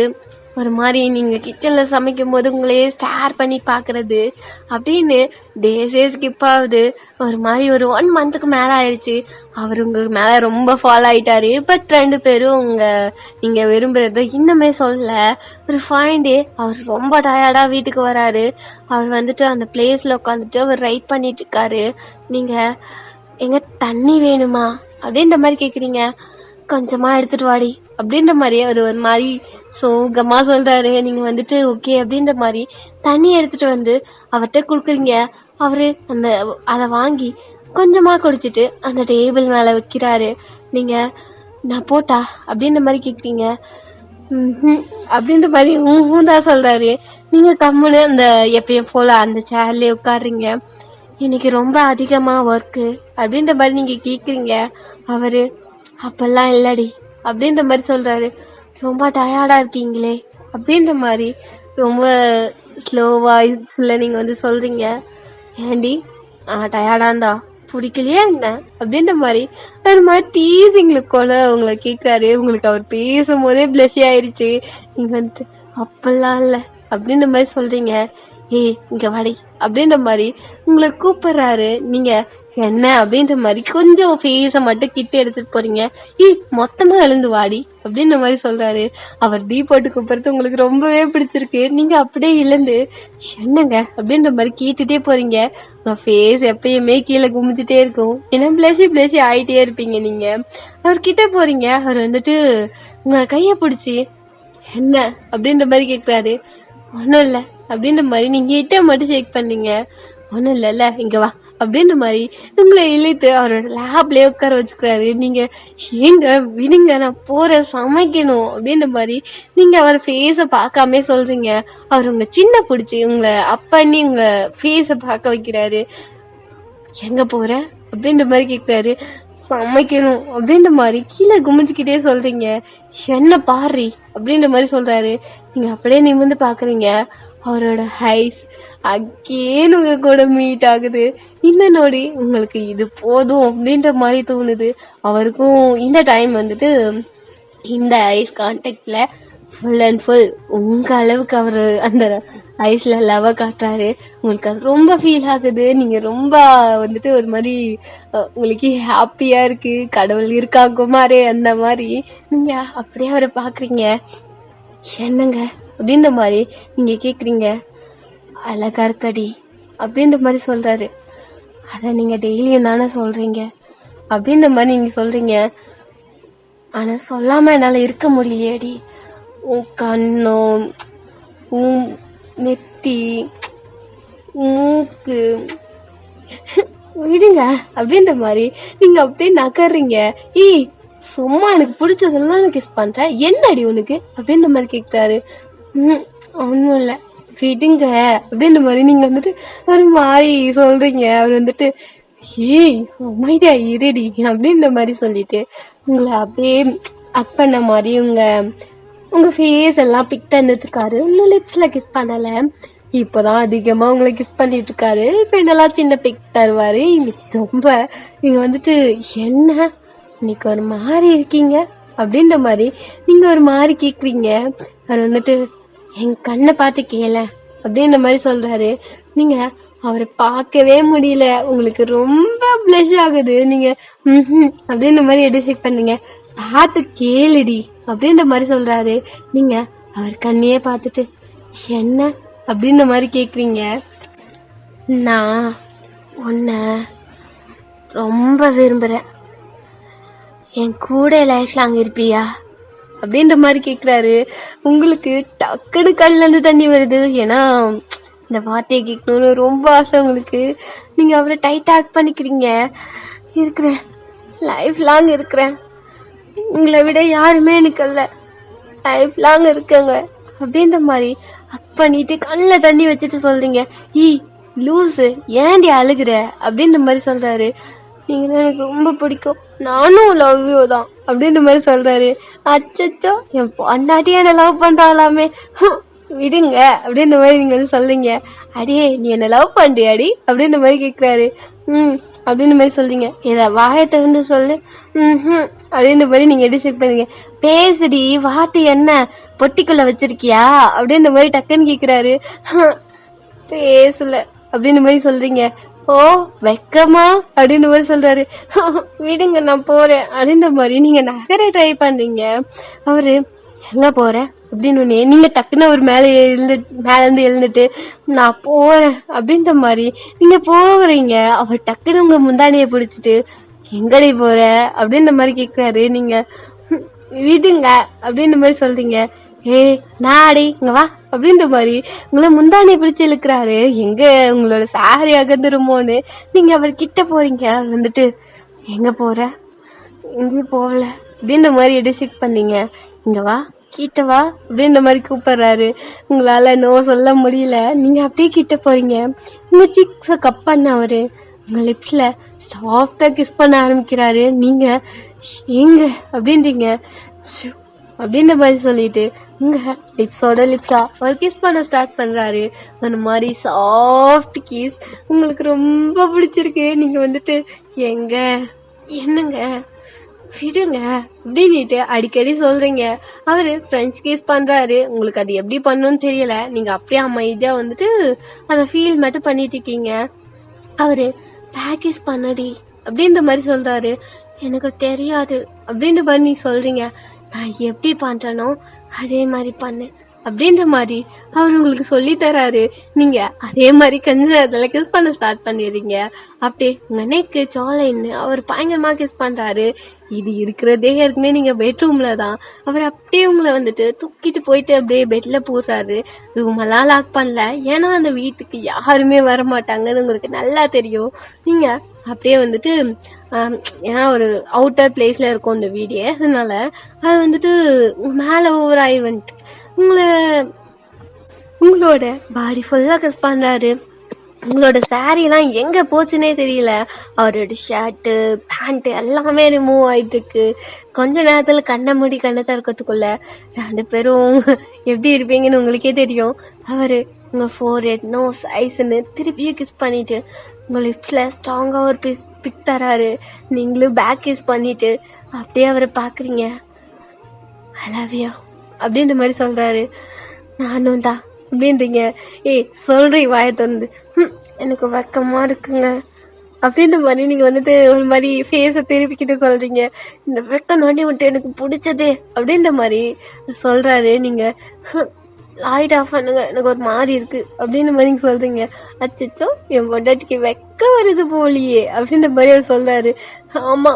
ஒரு மாதிரி நீங்க கிச்சன்ல சமைக்கும் போது உங்களையே ஸ்டார் பண்ணி பாக்குறது அப்படின்னு டேஸே ஸ்கிப் ஆகுது. ஒரு மாதிரி ஒரு 1 மந்த்துக்கு மேல ஆயிடுச்சு. அவர் உங்க மேல ரொம்ப ஃபாலோ ஆயிட்டாரு. பட் 2 பேரும் நீங்க விரும்புறது இன்னுமே சொல்ல. ஒரு 5 டே அவர் ரொம்ப டயர்டா வீட்டுக்கு வராரு. அவர் வந்துட்டு அந்த பிளேஸ்ல உட்காந்துட்டு அவர் ரைட் பண்ணிட்டு இருக்காரு. நீங்க எங்க தண்ணி வேணுமா அப்படின்ற மாதிரி கேக்குறீங்க. கொஞ்சமா எடுத்துட்டு வாடி அப்படின்ற மாதிரி அவர் ஒரு மாதிரி சோகமா சொல்றாரு. நீங்க வந்துட்டு ஓகே அப்படின்ற மாதிரி தண்ணி எடுத்துட்டு வந்து அவர்கிட்ட குடுக்குறீங்க. அவரு அதை வாங்கி கொஞ்சமா குடிச்சிட்டு அந்த டேபிள் மேல வைக்கிறாரு. நீங்க நான் போட்டா அப்படின்ற மாதிரி கேக்குறீங்க. அப்படின்ற மாதிரி தான் சொல்றாரு. நீங்க கம்முன்னு அந்த எப்பயும் போல அந்த சேர்லயே உட்காடுறீங்க. இன்னைக்கு ரொம்ப அதிகமா ஒர்க்கு அப்படின்ற மாதிரி நீங்க கேக்குறீங்க. அவரு அப்பெல்லாம் இல்லடி அப்படின்ற மாதிரி சொல்றாரு. ரொம்ப டயர்டா இருக்கீங்களே அப்படின்ற மாதிரி ரொம்ப ஸ்லோ வாய்ஸ்ல நீங்க வந்து சொல்றீங்க. ஏண்டி டயர்டாந்தா பிடிக்கலையா என்ன அப்படின்ற மாதிரி ஒரு மாதிரி டீசிங்களுக்கு கூட உங்களை கேட்காரு. உங்களுக்கு அவர் பேசும்போதே பிளஷி ஆயிடுச்சு. நீங்க வந்துட்டு அப்பெல்லாம் இல்ல அப்படின்ற மாதிரி சொல்றீங்க. இங்க வாடி அப்படின்ற மாதிரி உங்களை கூப்பிடுறாரு. நீங்க என்ன அப்படின்ற மாதிரி கொஞ்சம் ஃபேஸ மட்டும் கிட்ட எடுத்துட்டு போறீங்க. மொத்தமா எழுந்து வாடி அப்படின்ற மாதிரி சொல்றாரு. அவர் டீ போட்டு கூப்பிடுறது உங்களுக்கு ரொம்பவே பிடிச்சிருக்கு. நீங்க அப்படியே எழுந்து என்னங்க அப்படின்ற மாதிரி கேட்டுட்டே போறீங்க. உங்க ஃபேஸ் எப்பயுமே கீழே குமிச்சுட்டே இருக்கும். ஏன்னா பிளஷி ஆயிட்டே இருப்பீங்க. நீங்க அவர்கிட்ட போறீங்க. அவர் வந்துட்டு உங்க கைய பிடிச்சி என்ன அப்படின்ற மாதிரி கேக்குறாரு. ஒன்னும் இல்ல அப்படின்ற மாதிரி நீங்க கிட்ட மட்டும் செக் பண்ணீங்க. ஒன்னும் இல்ல இங்க வா அப்படின்ற மாதிரி உங்களை இழுத்து அவரோட லேப்லயே உட்கார வச்சுக்கிறாரு. நீங்க ஏங்க விடுங்க நான் போற சமைக்கணும் அப்படின்ற மாதிரி நீங்க அவர் ஃபேஸ பார்க்காம சொல்றீங்க. அவர் உங்க சின்ன பிடிச்சி உங்களை அப்பண்ணி உங்களை ஃபேஸ பார்க்க வைக்கிறாரு. எங்க போற அப்படின்ற மாதிரி கேட்கிறாரு. சமைக்கணும் அப்படின்ற மாதிரி கீழே குமிஞ்சுக்கிட்டே சொல்றீங்க. என்ன பாரு அப்படின்ற மாதிரி சொல்றாரு. நீங்க அப்படியே நிமிர்ந்து பாக்குறீங்க. அவரோட ஹைஸ் அகேன் உங்க கூட மீட் ஆகுது. இந்த நோடி உங்களுக்கு இது போதும் அப்படின்ற மாதிரி தோணுது. அவருக்கும் இந்த டைம் வந்துட்டு இந்த ஐஸ் கான்டாக்ட்ல ஃபுல் அண்ட் ஃபுல் உங்க அளவுக்கு அவரு அந்த ஐஸ்ல லவ் காட்டுறாரு. உங்களுக்கு அது ரொம்ப ஃபீல் ஆகுது. நீங்க ரொம்ப வந்துட்டு ஒரு மாதிரி உங்களுக்கு ஹாப்பியா இருக்கு. கடவுள் இருக்கா குமாரே அந்த மாதிரி நீங்க அப்படியே அவரை பாக்குறீங்க. என்னங்க அப்படின்ற மாதிரி நீங்க கேக்குறீங்க. அழகா இருக்கடி அப்படின்ற மாதிரி சொல்றாரு. அத நீங்க டெய்லியும் தானே சொல்றீங்க அப்படின்ற மாதிரி நீங்க சொல்றீங்க. ஆனா சொல்லாம என்னால இருக்க முடியலையேடி. உன் கண்ணோ உன் நெத்தி மூக்கு விடுங்க அப்படின்ற மாதிரி நீங்க அப்படியே நகர்றீங்க. சும்மா எனக்கு பிடிச்சதெல்லாம் கிஸ் பண்ற என்னடி உனக்கு அப்படின்ற மாதிரி கேக்குறாரு. ஒன்னும் இல்ல விடுங்க அப்படின்ற மாதிரி நீங்க வந்துட்டு ஒரு மாதிரி சொல்றீங்க. அவர் வந்துட்டு ஏய் அமைதியா இருடி அப்படின்ற மாதிரி சொல்லிட்டு உங்களை அப்படியே அக் பண்ண மாதிரி உங்க ஃபேஸ் எல்லாம் பிக் தந்துட்டு இருக்காரு. இன்னும் லிப்ஸ்ல கிஸ் பண்ணல, இப்பதான் அதிகமா உங்களை கிஸ் பண்ணிட்டு இருக்காரு. இப்ப என்னெல்லாம் சின்ன பிக் தருவாரு. இன்னைக்கு ரொம்ப நீங்க வந்துட்டு என்ன இன்னைக்கு ஒரு மாதிரி இருக்கீங்க அப்படின்ற மாதிரி நீங்க ஒரு மாதிரி கேக்குறீங்க. அவர் வந்துட்டு என் கண்ணை பார்த்து கேள அப்படின்ற மாதிரி சொல்றாரு. நீங்க அவரை பார்க்கவே முடியல, உங்களுக்கு ரொம்ப பிளஷ் ஆகுது. நீங்க அப்படின்ற மாதிரி எடிஷேக் பண்ணீங்க. பார்த்து கேளுடி அப்படின்ற மாதிரி சொல்றாரு. நீங்க அவர் கண்ணையே பார்த்துட்டு என்ன அப்படின்ற மாதிரி கேக்குறீங்க. நான் உன்னை ரொம்ப விரும்புறேன், என் கூட லைஃப்ல அங்க இருப்பியா அப்படின்ற மாதிரி கேக்குறாரு. உங்களுக்கு டக்குனு கண்ணுல இருந்து தண்ணி வருது. ஏன்னா இந்த வார்த்தையை கேட்கணும்னு ரொம்ப ஆசை உங்களுக்கு. நீங்க அவரை டைட் ஆக் பண்ணிக்கிறீங்க. இருக்கிறேன், லைஃப் லாங் இருக்கிறேன், உங்களை விட யாருமே எனக்கு இல்ல, லைஃப் லாங் இருக்கங்க அப்படின்ற மாதிரி அக் பண்ணிட்டு கண்ணில் தண்ணி வச்சுட்டு சொல்றீங்க. ஈ லூஸு ஏன்டி அழுகுற அப்படின்ற மாதிரி சொல்றாரு. நீங்க எனக்கு ரொம்ப பிடிக்கும், நானும் லவ் யூ தான் அப்படின்ற மாதிரி சொல்றாரு. அச்சச்சோ என் பொண்டாட்டியே என்ன லவ் பண்றாங்களாமே, விடுங்க அப்படின்ற மாதிரி நீங்க வந்து சொல்றீங்க. அடியே நீ என்ன லவ் பண்றியாடி அப்படின்ற மாதிரி கேக்குறாரு. அப்படின்ற மாதிரி சொல்றீங்க. இத வாயத்தை வந்து சொல்லு அப்படின்ற மாதிரி நீங்க எப்படி செக் பண்ணீங்க. பேசுடி, வார்த்தை என்ன பொட்டிக்குள்ள வச்சிருக்கியா அப்படின்ற மாதிரி டக்குன்னு கேக்குறாரு. பேசல அப்படின்ற மாதிரி சொல்றீங்க. ஓ வெக்கமா அப்படின்ற மாதிரி சொல்றாரு. விடுங்க நான் போறேன் அப்படின்ற மாதிரி நீங்க நகர ட்ரை பண்றீங்க. அவரு எங்க போற அப்படின்னு நீங்க டக்குன்னு ஒரு மேல இருந்து எழுந்துட்டு நான் போறேன் அப்படின்ற மாதிரி நீங்க போறீங்க. அவர் டக்குன்னு உங்க முந்தானிய பிடிச்சிட்டு எங்கடி போற அப்படின்ற மாதிரி கேக்குறாரு. நீங்க விடுங்க அப்படின்ற மாதிரி சொல்றீங்க. நாடி இங்க வா அப்படின்ற மாதிரி உங்களை முந்தானிய பிடிச்சு இழுக்கிறாரு. எங்க உங்களோட சாரி அகந்துருமோன்னு நீங்க அவர் கிட்ட போறீங்க. அவர் வந்துட்டு எங்க போற, எங்கேயும் போகல அப்படின்ற மாதிரி எடிஷேக் பண்ணீங்க. இங்க வா கிட்ட வா அப்படின்ற மாதிரி கூப்பிடுறாரு. உங்களால நோ சொல்ல முடியல. நீங்க அப்படியே கிட்ட போறீங்க. உங்க சிக்ஸ கப் பண்ண அவரு உங்க லிப்ஸ்ல சாஃப்டா கிஸ் பண்ண ஆரம்பிக்கிறாரு. நீங்க எங்க அப்படின்றீங்க அப்படின்ற மாதிரி சொல்லிட்டு உங்க லிப்ஸோட லிப்ஸா ஒரு கிஸ் பண்ண ஸ்டார்ட் பண்றாரு. அந்த மாதிரி சாஃப்ட் கிஸ் உங்களுக்கு ரொம்ப பிடிச்சிருக்கு. நீங்க வந்துட்டு எங்க என்னங்க விடுங்க அப்படின்னுட்டு அடிக்கடி சொல்றீங்க. அவரு பிரெஞ்ச் கிஸ் பண்றாரு. உங்களுக்கு அது எப்படி பண்ணணும்னு தெரியல. நீங்க அப்படியே அமைதியா வந்துட்டு அதை ஃபீல் மட்டும் பண்ணிட்டு இருக்கீங்க. அவரு பேக்கிஸ் பண்ணடி அப்படின்ற மாதிரி சொல்றாரு. எனக்கு தெரியாது அப்படின்ற மாதிரி நீங்க சொல்றீங்க. நான் எப்படி பண்றேனோ அதே மாதிரி பண்ணு அப்படின்ற மாதிரி அவர் உங்களுக்கு சொல்லி தராரு. நீங்க அதே மாதிரி கொஞ்ச நேரத்துல கிஸ் பண்ண ஸ்டார்ட் பண்ணிடுறீங்க. அப்படியே உங்க நெக்கு ஜாலைன்னு அவர் பயங்கரமா கிஸ் பண்றாரு. இது இருக்கிறதே ஏற்கனவே நீங்க பெட்ரூம்ல தான். அவர் அப்படியே உங்களை வந்துட்டு தூக்கிட்டு போயிட்டு அப்படியே பெட்ல போடுறாரு. ரூம் எல்லாம் லாக் பண்ணல, ஏன்னா அந்த வீட்டுக்கு யாருமே வர மாட்டாங்கன்னு உங்களுக்கு நல்லா தெரியும். நீங்க அப்படியே வந்துட்டு ஏன்னா ஒரு அவுட்டர் பிளேஸ்ல இருக்கும் இந்த வீடியோ, அதனால அது வந்துட்டு மேல ஓவர் ஆகி வந்துட்டு உங்களோட பாடி ஃபுல்லா கிஸ் பண்றாரு. உங்களோட சாரி எல்லாம் எங்க போச்சுன்னே தெரியல. அவரோட ஷர்ட்டு பேண்ட் எல்லாமே ரிமூவ் ஆயிட்டு இருக்கு. கொஞ்ச நேரத்துல கண்ணை மூடி கண்ணை திறக்கிறதுக்குள்ள 2 பேரும் எப்படி இருப்பீங்கன்னு உங்களுக்கே தெரியும். அவரு உங்க ஃபோர்ஹெட் நோஸ் ஐஸ்ன்னு திருப்பியும் கிஸ் பண்ணிட்டு உங்க லிப்ஸ்ல ஸ்ட்ராங்கா ஒரு பிக் தராரு. நீங்களும் பேக் கிஸ் பண்ணிட்டு அப்படியே அவரை பாக்குறீங்க. ஐ லவ் யூ அப்படின்ற மாதிரி சொல்றாரு. நானும் தான் அப்படின்றீங்க. சொல்றீங்க வாய திறந்து. எனக்கு வெக்கமா இருக்குங்க அப்படின்ற மாதிரி நீங்க வந்துட்டு ஒரு மாதிரி ஃபேஸை திருப்பிக்கிட்டு சொல்றீங்க. இந்த வெக்கம் தாண்டி வந்துட்டு எனக்கு பிடிச்சதே அப்படின்ற மாதிரி சொல்றாரு. நீங்க லைட் ஆஃப் பண்ணுங்க, எனக்கு ஒரு மாதிரி இருக்கு அப்படின்ற மாதிரி நீங்க சொல்றீங்க. அச்சோ என் பொண்டாட்டிக்கு வெக்கம் வருது போலியே அப்படின்ற மாதிரி அவர் சொல்றாரு. ஆமா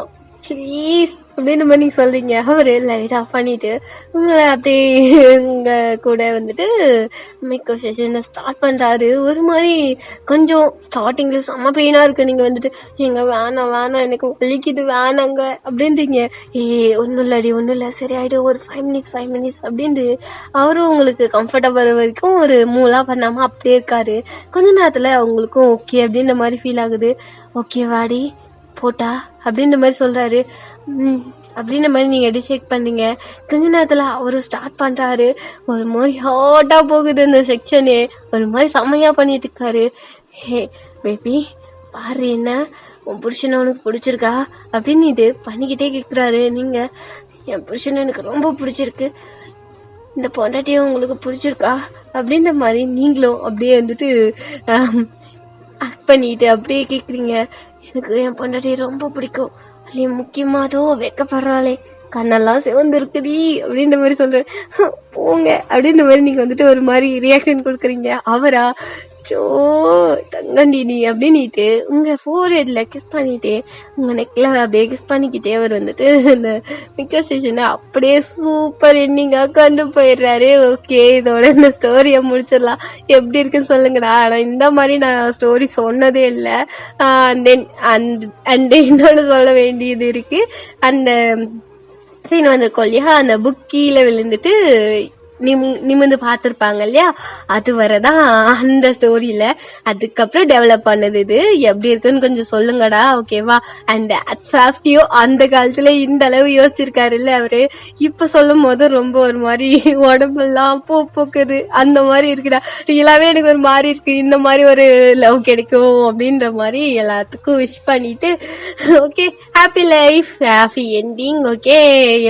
ப்ளீஸ் அப்படின்னு மாதிரி நீங்க சொல்றீங்க. அவரு லைட் ஆஃப் பண்ணிட்டு உங்களை அப்படியே உங்க கூட வந்துட்டு மேக்கோ செஷன் ஸ்டார்ட் பண்றாரு. ஒரு மாதிரி கொஞ்சம் ஸ்டார்டிங்ல செம்ம பெயினா இருக்கு. நீங்க வந்துட்டு எங்க வேணாம் வேணாம் எனக்கு வலிக்குது வேணாங்க அப்படின்றீங்க. ஒன்னும் இல்ல சரி ஆயிடும் ஒரு 5 மினிட்ஸ் அப்படின்ட்டு அவரும் உங்களுக்கு கம்ஃபர்டபுள் வரைக்கும் ஒரு மூலா பண்ணாம அப்படியே இருக்காரு. கொஞ்ச நேரத்துல அவங்களுக்கும் ஓகே அப்படின்ற மாதிரி ஃபீல் ஆகுது. ஓகே வாடி போட்டா அப்படின்ற மாதிரி சொல்றாரு. அப்படின்ற மாதிரி நீங்க டிசைட் பண்ணீங்க. கொஞ்ச நேரத்துல அவரு ஸ்டார்ட் பண்றாரு. ஒரு மாதிரி ஹாட்டா போகுது இந்த செக்ஷனே. ஒரு மாதிரி செம்மையா பண்ணிட்டு இருக்காரு. ஹே பேபி பாரு என்ன உன் புருஷனை உனக்கு பிடிச்சிருக்கா அப்படின்னு பண்ணிக்கிட்டே கேக்குறாரு. நீங்க என் புருஷன் எனக்கு ரொம்ப பிடிச்சிருக்கு, இந்த பொண்டாட்டியும் உங்களுக்கு பிடிச்சிருக்கா அப்படின்ற மாதிரி நீங்களும் அப்படியே வந்துட்டு ஆக்ட் பண்ணிட்டு அப்படியே கேக்குறீங்க. எனக்கு என் பொண்டாட்டி ரொம்ப பிடிக்கும், அதுலயே முக்கியமா அதோ வெக்கப்படுறாளே கண்ணெல்லாம் சிவந்து இருக்குடி அப்படின்ற மாதிரி சொல்றேன். போங்க அப்படின்ற மாதிரி நீங்க வந்துட்டு ஒரு மாதிரி ரியாக்ஷன் கொடுக்குறீங்க. அவரா சோ தங்கண்டினி அப்படின்னுட்டு உங்க ஃபோர்ஹெட்ல கிஸ் பண்ணிட்டு உங்க நெக்ல அப்படியே கிஸ் பண்ணிக்கிட்டே அவர் வந்துட்டு இந்த மிக்க ஸ்டேஷனை அப்படியே சூப்பர் எண்டிங்கா கொண்டு போயிடுறாரு. ஓகே இதோட இந்த ஸ்டோரியை முடிச்சிடலாம். எப்படி இருக்குன்னு சொல்லுங்கடா. ஆனா இந்த மாதிரி நான் ஸ்டோரி சொன்னதே இல்லை. அண்ட் இன்னொன்னு சொல்ல வேண்டியது இருக்கு. அந்த சீன் வந்து கொல்லியா அந்த புக் கீழே விழுந்துட்டு நிமிந்து பார்த்துருப்பாங்க இல்லையா, அது வரதான் அந்த ஸ்டோரியில. அதுக்கப்புறம் டெவலப் பண்ணது இது. எப்படி இருக்குன்னு கொஞ்சம் சொல்லுங்கடா ஓகேவா. அண்ட் அட்சாஃப்டியோ அந்த காலத்துல இந்த அளவு யோசிச்சிருக்காரு இல்ல அவரு. இப்ப சொல்லும் போது ரொம்ப ஒரு மாதிரி உடம்பெல்லாம் போக்குது அந்த மாதிரி இருக்குடா. ரியலாவே எனக்கு ஒரு மாதிரி இருக்கு. இந்த மாதிரி ஒரு லவ் கிடைக்கும் அப்படின்ற மாதிரி எல்லாத்துக்கும் விஷ் பண்ணிட்டு okay happy life happy ending. Okay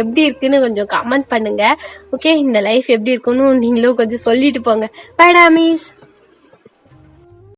எப்படி இருக்குன்னு கொஞ்சம் கமெண்ட் பண்ணுங்க. ஓகே இந்த லைஃப் எப்படி இருக்குன்னு நீங்களும் கொஞ்சம் சொல்லிட்டு போங்க. Bye Tommy's.